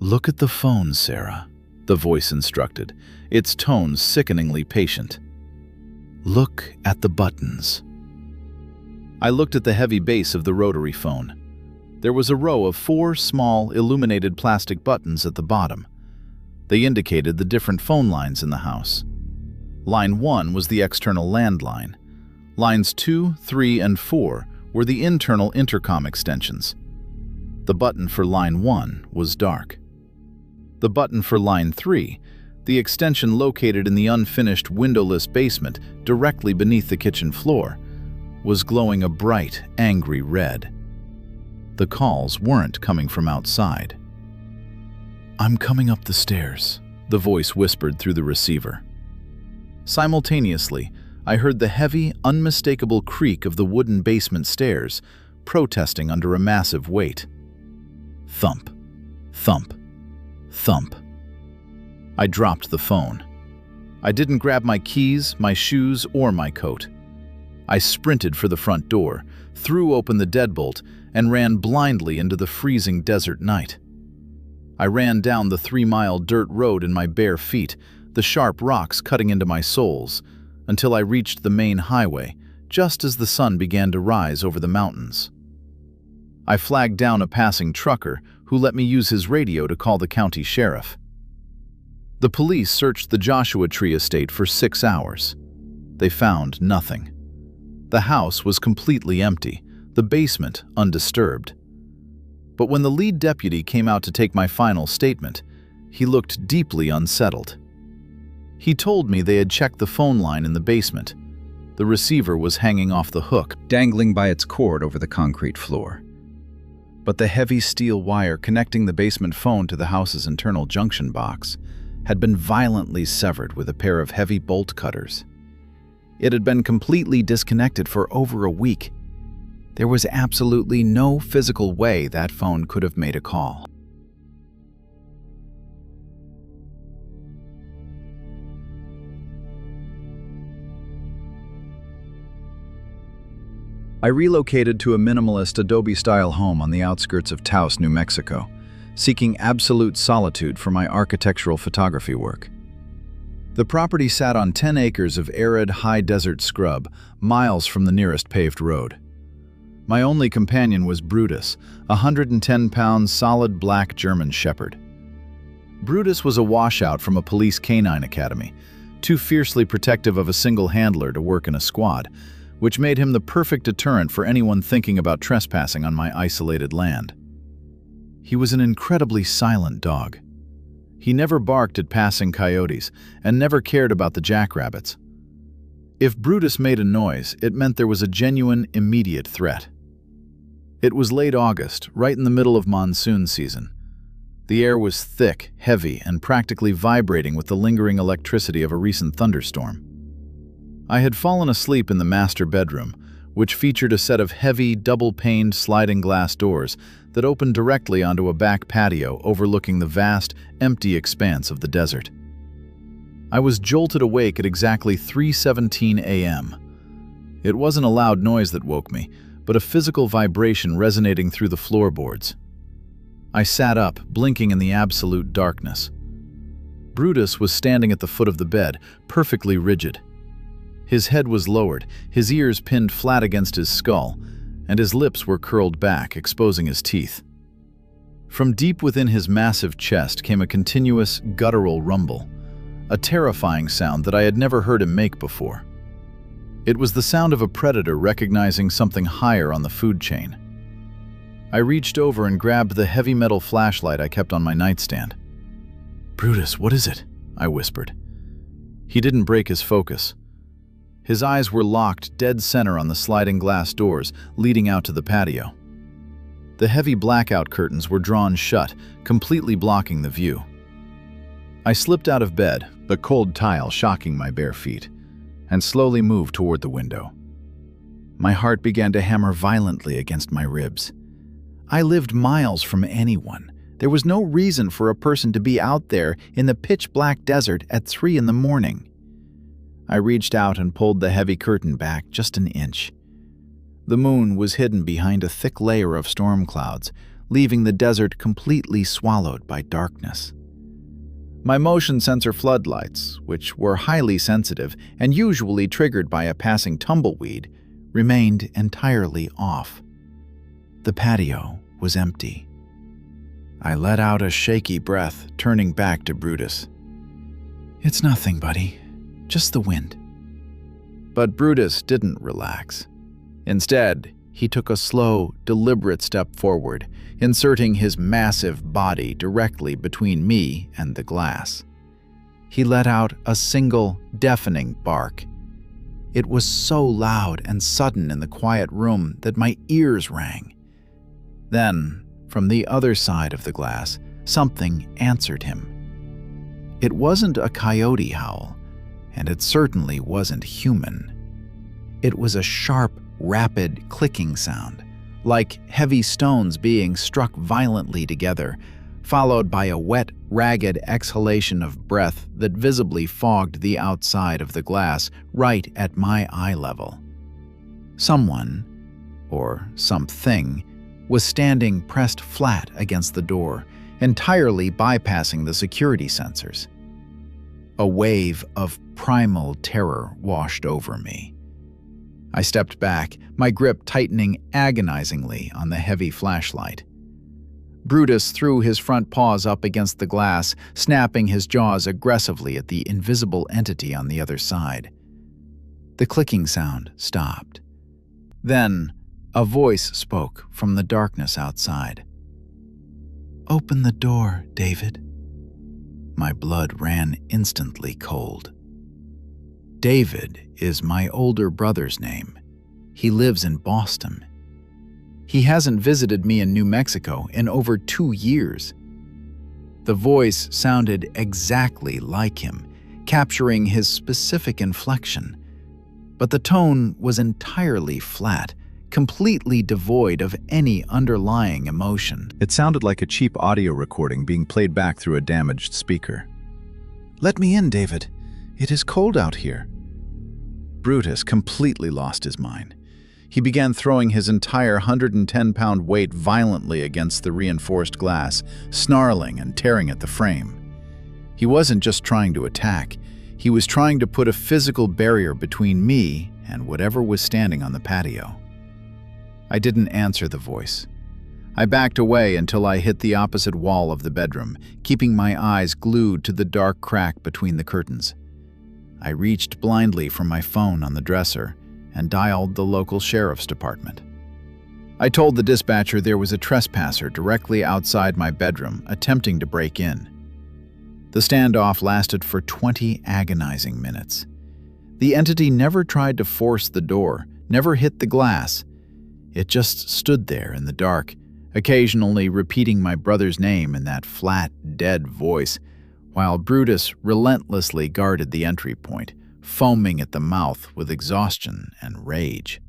"Look at the phone, Sarah," the voice instructed, its tone sickeningly patient. "Look at the buttons." I looked at the heavy base of the rotary phone. There was a row of 4 small, illuminated plastic buttons at the bottom. They indicated the different phone lines in the house. Line 1 was the external landline. Lines 2, 3, and 4 were the internal intercom extensions. The button for line 1 was dark. The button for line 3, the extension located in the unfinished windowless basement directly beneath the kitchen floor, was glowing a bright, angry red. The calls weren't coming from outside. "I'm coming up the stairs," the voice whispered through the receiver. Simultaneously, I heard the heavy, unmistakable creak of the wooden basement stairs, protesting under a massive weight. Thump, thump, thump. I dropped the phone. I didn't grab my keys, my shoes, or my coat. I sprinted for the front door, threw open the deadbolt, and ran blindly into the freezing desert night. I ran down the 3-mile dirt road in my bare feet, the sharp rocks cutting into my soles, until I reached the main highway, just as the sun began to rise over the mountains. I flagged down a passing trucker who let me use his radio to call the county sheriff. The police searched the Joshua Tree estate for 6 hours. They found nothing. The house was completely empty, the basement undisturbed. But when the lead deputy came out to take my final statement, he looked deeply unsettled. He told me they had checked the phone line in the basement. The receiver was hanging off the hook, dangling by its cord over the concrete floor. But the heavy steel wire connecting the basement phone to the house's internal junction box had been violently severed with a pair of heavy bolt cutters. It had been completely disconnected for over a week. There was absolutely no physical way that phone could have made a call. I relocated to a minimalist adobe-style home on the outskirts of Taos, New Mexico, seeking absolute solitude for my architectural photography work. The property sat on 10 acres of arid, high-desert scrub, miles from the nearest paved road. My only companion was Brutus, a 110-pound solid black German shepherd. Brutus was a washout from a police canine academy, too fiercely protective of a single handler to work in a squad, which made him the perfect deterrent for anyone thinking about trespassing on my isolated land. He was an incredibly silent dog. He never barked at passing coyotes and never cared about the jackrabbits. If Brutus made a noise, it meant there was a genuine, immediate threat. It was late August, right in the middle of monsoon season. The air was thick, heavy, and practically vibrating with the lingering electricity of a recent thunderstorm. I had fallen asleep in the master bedroom, which featured a set of heavy, double-paned sliding glass doors that opened directly onto a back patio overlooking the vast, empty expanse of the desert. I was jolted awake at exactly 3:17 a.m. It wasn't a loud noise that woke me, but a physical vibration resonating through the floorboards. I sat up, blinking in the absolute darkness. Brutus was standing at the foot of the bed, perfectly rigid. His head was lowered, his ears pinned flat against his skull, and his lips were curled back, exposing his teeth. From deep within his massive chest came a continuous, guttural rumble, a terrifying sound that I had never heard him make before. It was the sound of a predator recognizing something higher on the food chain. I reached over and grabbed the heavy metal flashlight I kept on my nightstand. "Brutus, what is it?" I whispered. He didn't break his focus. His eyes were locked dead center on the sliding glass doors leading out to the patio. The heavy blackout curtains were drawn shut, completely blocking the view. I slipped out of bed, the cold tile shocking my bare feet, and slowly moved toward the window. My heart began to hammer violently against my ribs. I lived miles from anyone. There was no reason for a person to be out there in the pitch-black desert at 3 in the morning. I reached out and pulled the heavy curtain back just an inch. The moon was hidden behind a thick layer of storm clouds, leaving the desert completely swallowed by darkness. My motion sensor floodlights, which were highly sensitive and usually triggered by a passing tumbleweed, remained entirely off. The patio was empty. I let out a shaky breath, turning back to Brutus. "It's nothing, buddy. Just the wind." But Brutus didn't relax. Instead, he took a slow, deliberate step forward, inserting his massive body directly between me and the glass. He let out a single, deafening bark. It was so loud and sudden in the quiet room that my ears rang. Then, from the other side of the glass, something answered him. It wasn't a coyote howl, and it certainly wasn't human. It was a sharp, rapid clicking sound, like heavy stones being struck violently together, followed by a wet, ragged exhalation of breath that visibly fogged the outside of the glass right at my eye level. Someone, or something, was standing pressed flat against the door, entirely bypassing the security sensors. A wave of primal terror washed over me. I stepped back, my grip tightening agonizingly on the heavy flashlight. Brutus threw his front paws up against the glass, snapping his jaws aggressively at the invisible entity on the other side. The clicking sound stopped. Then, a voice spoke from the darkness outside. "Open the door, David." My blood ran instantly cold. David is my older brother's name. He lives in Boston. He hasn't visited me in New Mexico in over 2 years. The voice sounded exactly like him, capturing his specific inflection. But the tone was entirely flat, completely devoid of any underlying emotion. It sounded like a cheap audio recording being played back through a damaged speaker. "Let me in, David. It is cold out here." Brutus completely lost his mind. He began throwing his entire 110-pound weight violently against the reinforced glass, snarling and tearing at the frame. He wasn't just trying to attack. He was trying to put a physical barrier between me and whatever was standing on the patio. I didn't answer the voice. I backed away until I hit the opposite wall of the bedroom, keeping my eyes glued to the dark crack between the curtains. I reached blindly for my phone on the dresser and dialed the local sheriff's department. I told the dispatcher there was a trespasser directly outside my bedroom attempting to break in. The standoff lasted for 20 agonizing minutes. The entity never tried to force the door, never hit the glass. It just stood there in the dark, occasionally repeating my brother's name in that flat, dead voice, while Brutus relentlessly guarded the entry point, foaming at the mouth with exhaustion and rage.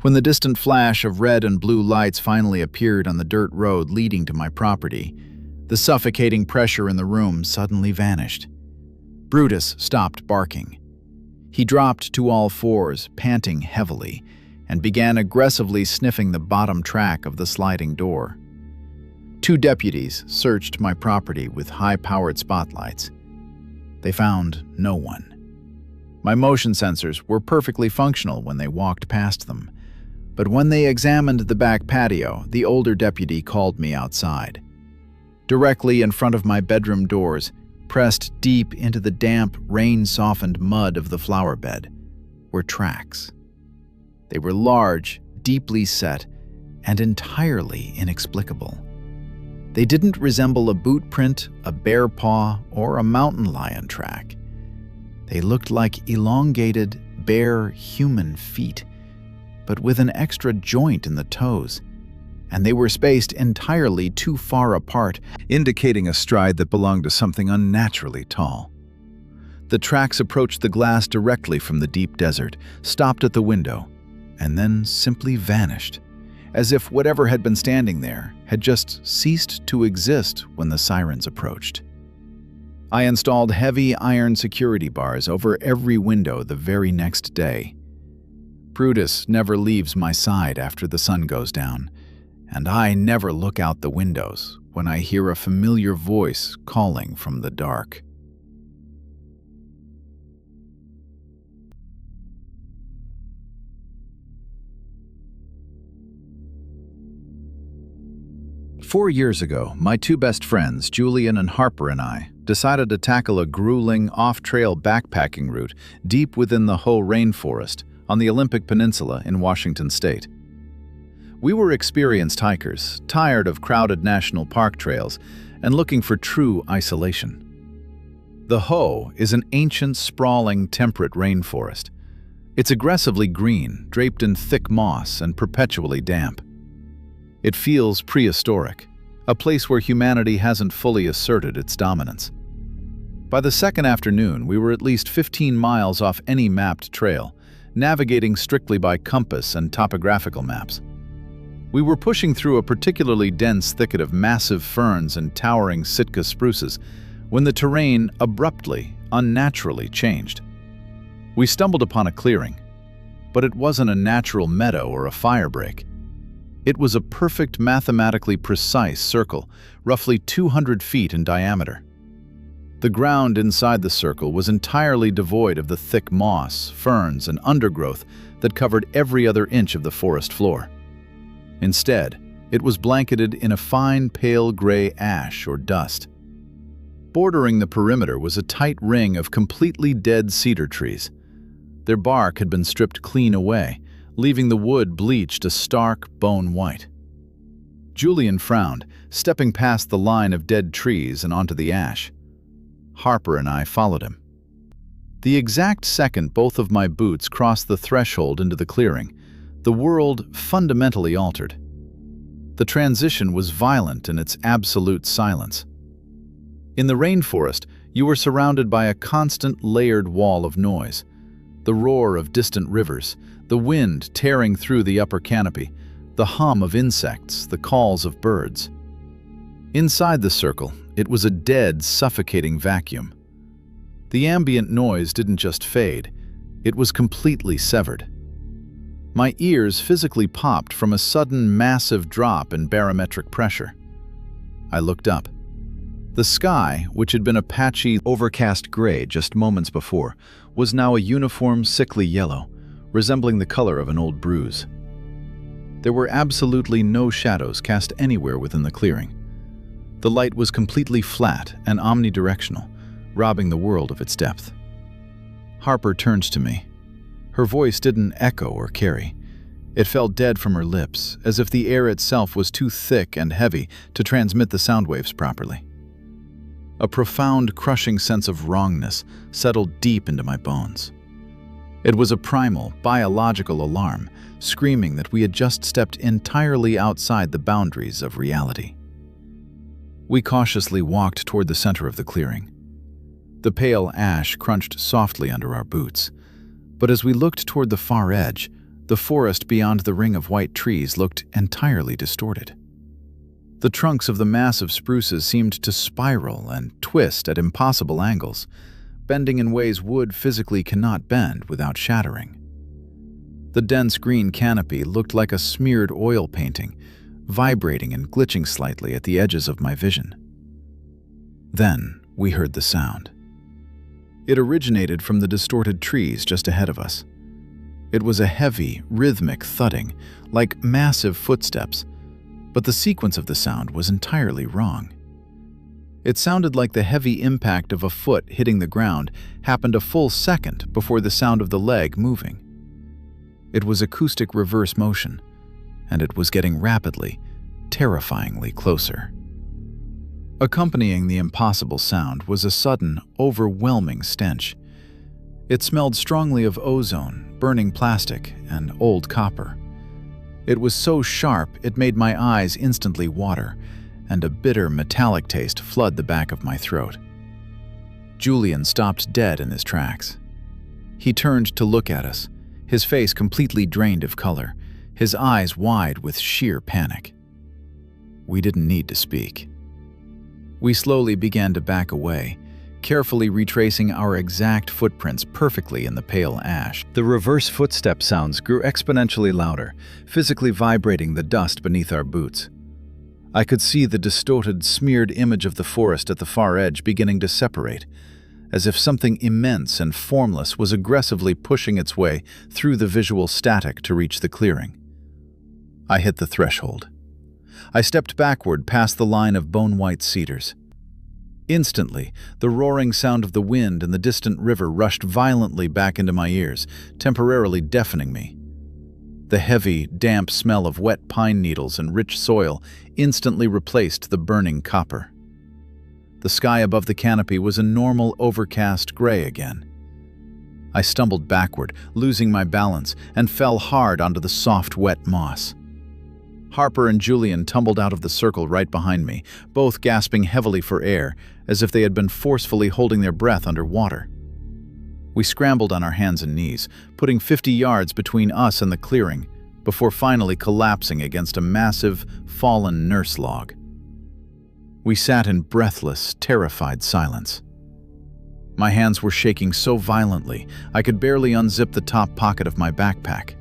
When the distant flash of red and blue lights finally appeared on the dirt road leading to my property, the suffocating pressure in the room suddenly vanished. Brutus stopped barking. He dropped to all fours, panting heavily, and began aggressively sniffing the bottom track of the sliding door. 2 deputies searched my property with high-powered spotlights. They found no one. My motion sensors were perfectly functional when they walked past them, but when they examined the back patio, the older deputy called me outside. Directly in front of my bedroom doors, pressed deep into the damp, rain-softened mud of the flower bed, were tracks. They were large, deeply set, and entirely inexplicable. They didn't resemble a boot print, a bear paw, or a mountain lion track. They looked like elongated, bare human feet, but with an extra joint in the toes, and they were spaced entirely too far apart, indicating a stride that belonged to something unnaturally tall. The tracks approached the glass directly from the deep desert, stopped at the window, and then simply vanished, as if whatever had been standing there had just ceased to exist when the sirens approached. I installed heavy iron security bars over every window the very next day. Brutus never leaves my side after the sun goes down, and I never look out the windows when I hear a familiar voice calling from the dark. "4 years ago, my 2 best friends, Julian and Harper, and I decided to tackle a grueling off-trail backpacking route deep within the Hoh rainforest on the Olympic Peninsula in Washington state. We were experienced hikers, tired of crowded national park trails and looking for true isolation. The Hoh is an ancient, sprawling, temperate rainforest. It's aggressively green, draped in thick moss and perpetually damp. It feels prehistoric, a place where humanity hasn't fully asserted its dominance. By the second afternoon, we were at least 15 miles off any mapped trail, navigating strictly by compass and topographical maps. We were pushing through a particularly dense thicket of massive ferns and towering Sitka spruces when the terrain abruptly, unnaturally changed. We stumbled upon a clearing, but it wasn't a natural meadow or a firebreak. It was a perfect, mathematically precise circle, roughly 200 feet in diameter. The ground inside the circle was entirely devoid of the thick moss, ferns, and undergrowth that covered every other inch of the forest floor. Instead, it was blanketed in a fine, pale gray ash or dust. Bordering the perimeter was a tight ring of completely dead cedar trees. Their bark had been stripped clean away, leaving the wood bleached a stark bone white. Julian frowned, stepping past the line of dead trees and onto the ash. Harper and I followed him. The exact second both of my boots crossed the threshold into the clearing, the world fundamentally altered. The transition was violent in its absolute silence. In the rainforest, you were surrounded by a constant layered wall of noise. The roar of distant rivers, the wind tearing through the upper canopy, the hum of insects, the calls of birds. Inside the circle, it was a dead, suffocating vacuum. The ambient noise didn't just fade, it was completely severed. My ears physically popped from a sudden massive drop in barometric pressure. I looked up. The sky, which had been a patchy, overcast gray just moments before, was now a uniform, sickly yellow, resembling the color of an old bruise. There were absolutely no shadows cast anywhere within the clearing. The light was completely flat and omnidirectional, robbing the world of its depth. Harper turned to me. Her voice didn't echo or carry. It fell dead from her lips, as if the air itself was too thick and heavy to transmit the sound waves properly. A profound, crushing sense of wrongness settled deep into my bones. It was a primal, biological alarm, screaming that we had just stepped entirely outside the boundaries of reality. We cautiously walked toward the center of the clearing. The pale ash crunched softly under our boots, but as we looked toward the far edge, the forest beyond the ring of white trees looked entirely distorted. The trunks of the massive spruces seemed to spiral and twist at impossible angles, bending in ways wood physically cannot bend without shattering. The dense green canopy looked like a smeared oil painting, vibrating and glitching slightly at the edges of my vision. Then we heard the sound. It originated from the distorted trees just ahead of us. It was a heavy, rhythmic thudding, like massive footsteps, but the sequence of the sound was entirely wrong. It sounded like the heavy impact of a foot hitting the ground happened a full second before the sound of the leg moving. It was acoustic reverse motion, and it was getting rapidly, terrifyingly closer. Accompanying the impossible sound was a sudden, overwhelming stench. It smelled strongly of ozone, burning plastic, and old copper. It was so sharp it made my eyes instantly water, and a bitter metallic taste flood the back of my throat. Julian stopped dead in his tracks. He turned to look at us, his face completely drained of color, his eyes wide with sheer panic. We didn't need to speak. We slowly began to back away, carefully retracing our exact footprints perfectly in the pale ash. The reverse footstep sounds grew exponentially louder, physically vibrating the dust beneath our boots. I could see the distorted, smeared image of the forest at the far edge beginning to separate, as if something immense and formless was aggressively pushing its way through the visual static to reach the clearing. I hit the threshold. I stepped backward past the line of bone-white cedars. Instantly, the roaring sound of the wind and the distant river rushed violently back into my ears, temporarily deafening me. The heavy, damp smell of wet pine needles and rich soil instantly replaced the burning copper. The sky above the canopy was a normal, overcast gray again. I stumbled backward, losing my balance, and fell hard onto the soft, wet moss. Harper and Julian tumbled out of the circle right behind me, both gasping heavily for air, as if they had been forcefully holding their breath underwater. We scrambled on our hands and knees, putting 50 yards between us and the clearing, before finally collapsing against a massive, fallen nurse log. We sat in breathless, terrified silence. My hands were shaking so violently, I could barely unzip the top pocket of my backpack.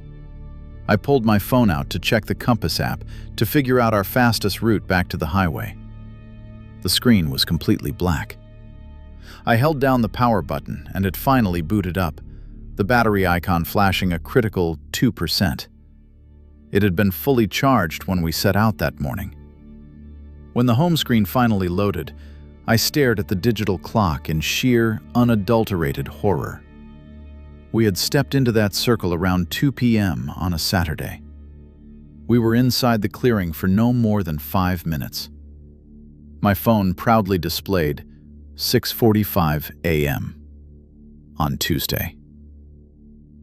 I pulled my phone out to check the compass app to figure out our fastest route back to the highway. The screen was completely black. I held down the power button and it finally booted up, the battery icon flashing a critical 2%. It had been fully charged when we set out that morning. When the home screen finally loaded, I stared at the digital clock in sheer, unadulterated horror. We had stepped into that circle around 2 p.m. on a Saturday. We were inside the clearing for no more than 5 minutes. My phone proudly displayed 6:45 a.m. on Tuesday.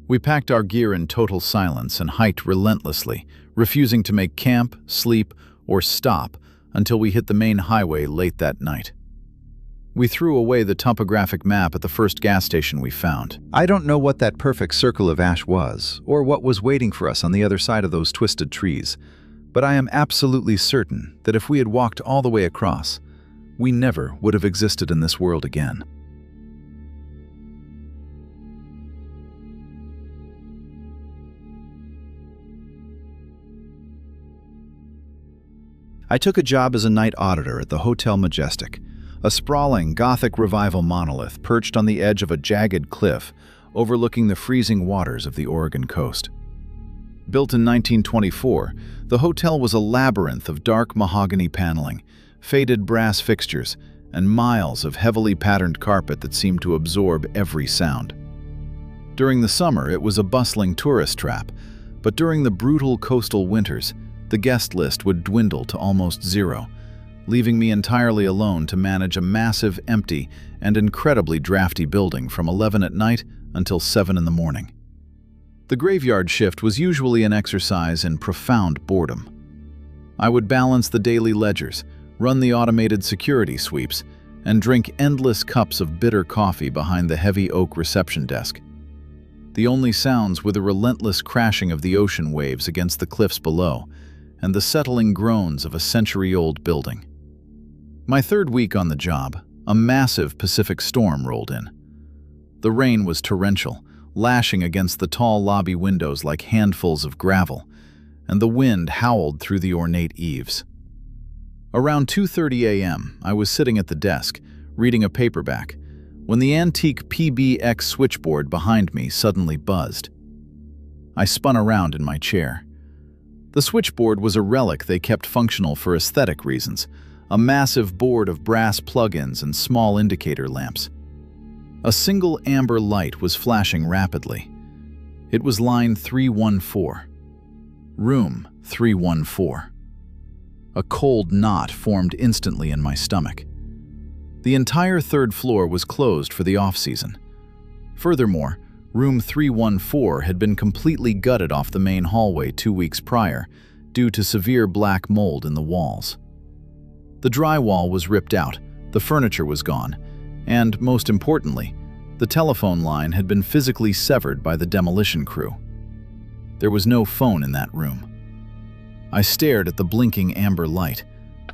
We packed our gear in total silence and hiked relentlessly, refusing to make camp, sleep, or stop until we hit the main highway late that night. We threw away the topographic map at the first gas station we found. I don't know what that perfect circle of ash was, or what was waiting for us on the other side of those twisted trees, but I am absolutely certain that if we had walked all the way across, we never would have existed in this world again. I took a job as a night auditor at the Hotel Majestic, a sprawling Gothic Revival monolith perched on the edge of a jagged cliff overlooking the freezing waters of the Oregon coast. Built in 1924, the hotel was a labyrinth of dark mahogany paneling, faded brass fixtures, and miles of heavily patterned carpet that seemed to absorb every sound. During the summer, it was a bustling tourist trap, But during the brutal coastal winters, the guest list would dwindle to almost zero, leaving me entirely alone to manage a massive, empty, and incredibly drafty building from 11 at night until 7 in the morning. The graveyard shift was usually an exercise in profound boredom. I would balance the daily ledgers, run the automated security sweeps, and drink endless cups of bitter coffee behind the heavy oak reception desk. The only sounds were the relentless crashing of the ocean waves against the cliffs below and the settling groans of a century-old building. My third week on the job, a massive Pacific storm rolled in. The rain was torrential, lashing against the tall lobby windows like handfuls of gravel, and the wind howled through the ornate eaves. Around 2:30 a.m., I was sitting at the desk, reading a paperback, when the antique PBX switchboard behind me suddenly buzzed. I spun around in my chair. The switchboard was a relic they kept functional for aesthetic reasons, a massive board of brass plug-ins and small indicator lamps. A single amber light was flashing rapidly. It was line 314. Room 314. A cold knot formed instantly in my stomach. The entire third floor was closed for the off-season. Furthermore, room 314 had been completely gutted off the main hallway 2 weeks prior due to severe black mold in the walls. The drywall was ripped out, the furniture was gone, and, most importantly, the telephone line had been physically severed by the demolition crew. There was no phone in that room. I stared at the blinking amber light,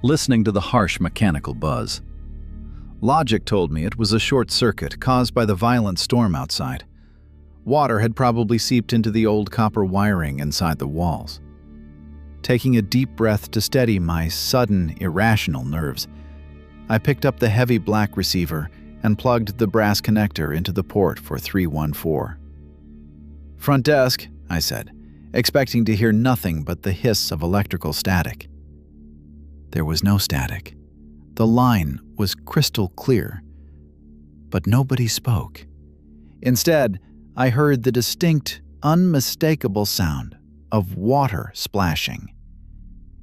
listening to the harsh mechanical buzz. Logic told me it was a short circuit caused by the violent storm outside. Water had probably seeped into the old copper wiring inside the walls. Taking a deep breath to steady my sudden, irrational nerves, I picked up the heavy black receiver and plugged the brass connector into the port for 314. "Front desk," I said, expecting to hear nothing but the hiss of electrical static. There was no static. The line was crystal clear, but nobody spoke. Instead, I heard the distinct, unmistakable sound of water splashing.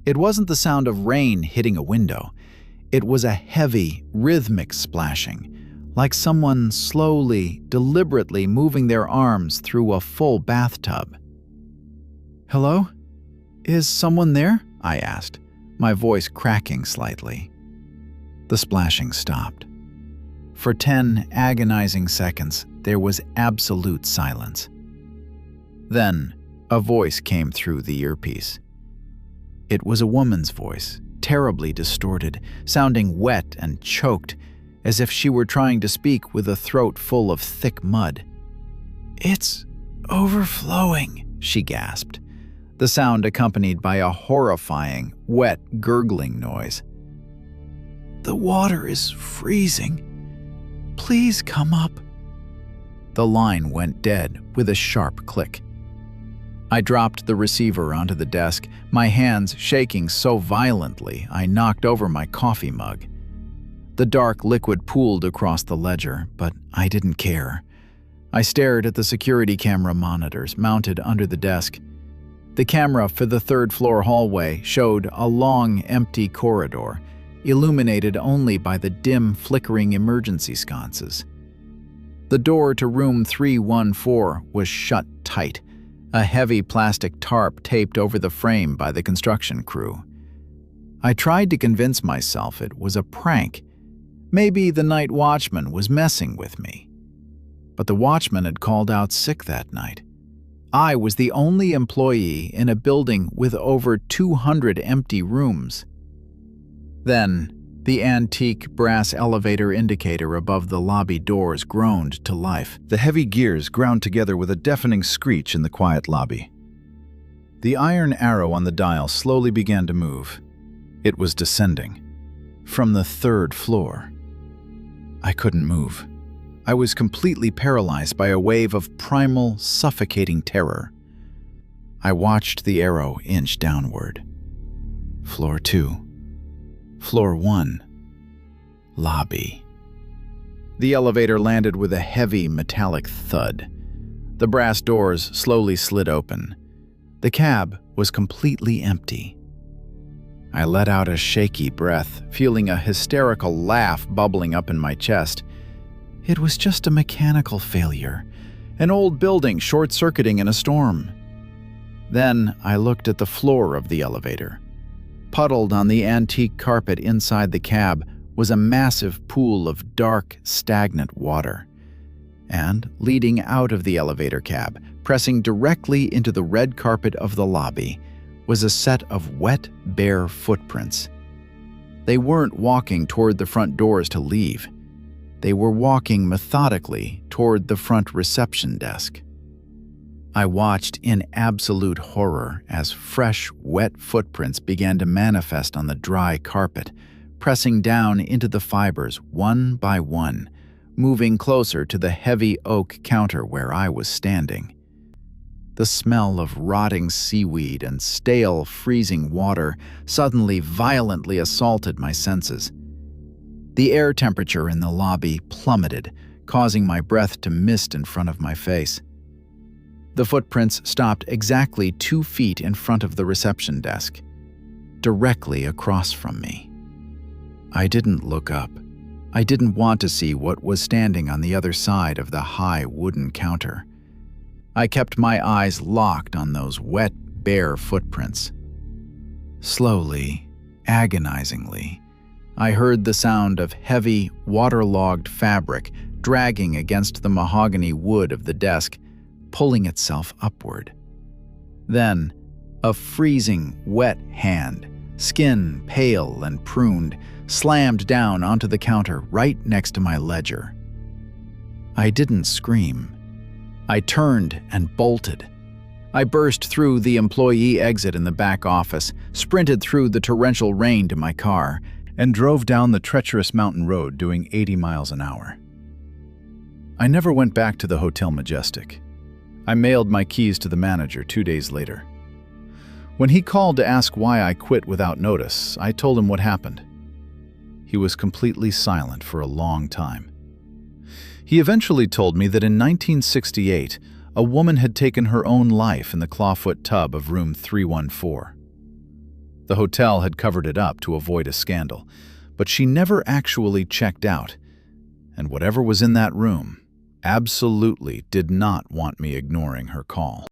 It wasn't the sound of rain hitting a window. It was a heavy, rhythmic splashing, like someone slowly, deliberately moving their arms through a full bathtub. "Hello? Is someone there?" I asked, my voice cracking slightly. The splashing stopped. For 10 agonizing seconds, there was absolute silence. Then, a voice came through the earpiece. It was a woman's voice, terribly distorted, sounding wet and choked, as if she were trying to speak with a throat full of thick mud. "It's overflowing," she gasped, the sound accompanied by a horrifying, wet, gurgling noise. "The water is freezing. Please come up." The line went dead with a sharp click. I dropped the receiver onto the desk, my hands shaking so violently I knocked over my coffee mug. The dark liquid pooled across the ledger, but I didn't care. I stared at the security camera monitors mounted under the desk. The camera for the third-floor hallway showed a long, empty corridor, illuminated only by the dim, flickering emergency sconces. The door to room 314 was shut tight, a heavy plastic tarp taped over the frame by the construction crew. I tried to convince myself it was a prank. Maybe the night watchman was messing with me. But the watchman had called out sick that night. I was the only employee in a building with over 200 empty rooms. Then, the antique brass elevator indicator above the lobby doors groaned to life. The heavy gears ground together with a deafening screech in the quiet lobby. The iron arrow on the dial slowly began to move. It was descending. From the third floor. I couldn't move. I was completely paralyzed by a wave of primal, suffocating terror. I watched the arrow inch downward. Floor 2. Floor 1. Lobby. The elevator landed with a heavy, metallic thud. The brass doors slowly slid open. The cab was completely empty. I let out a shaky breath, feeling a hysterical laugh bubbling up in my chest. It was just a mechanical failure, an old building short-circuiting in a storm. Then I looked at the floor of the elevator. Puddled on the antique carpet inside the cab was a massive pool of dark, stagnant water. And leading out of the elevator cab, pressing directly into the red carpet of the lobby, was a set of wet, bare footprints. They weren't walking toward the front doors to leave. They were walking methodically toward the front reception desk. I watched in absolute horror as fresh, wet footprints began to manifest on the dry carpet, pressing down into the fibers one by one, moving closer to the heavy oak counter where I was standing. The smell of rotting seaweed and stale, freezing water suddenly violently assaulted my senses. The air temperature in the lobby plummeted, causing my breath to mist in front of my face. The footprints stopped exactly 2 feet in front of the reception desk, directly across from me. I didn't look up. I didn't want to see what was standing on the other side of the high wooden counter. I kept my eyes locked on those wet, bare footprints. Slowly, agonizingly, I heard the sound of heavy, waterlogged fabric dragging against the mahogany wood of the desk, pulling itself upward. Then, a freezing, wet hand, skin pale and pruned, slammed down onto the counter right next to my ledger. I didn't scream. I turned and bolted. I burst through the employee exit in the back office, sprinted through the torrential rain to my car, and drove down the treacherous mountain road doing 80 miles an hour. I never went back to the Hotel Majestic. I mailed my keys to the manager 2 days later. When he called to ask why I quit without notice, I told him what happened. He was completely silent for a long time. He eventually told me that in 1968, a woman had taken her own life in the clawfoot tub of room 314. The hotel had covered it up to avoid a scandal, but she never actually checked out, and whatever was in that room absolutely did not want me ignoring her call.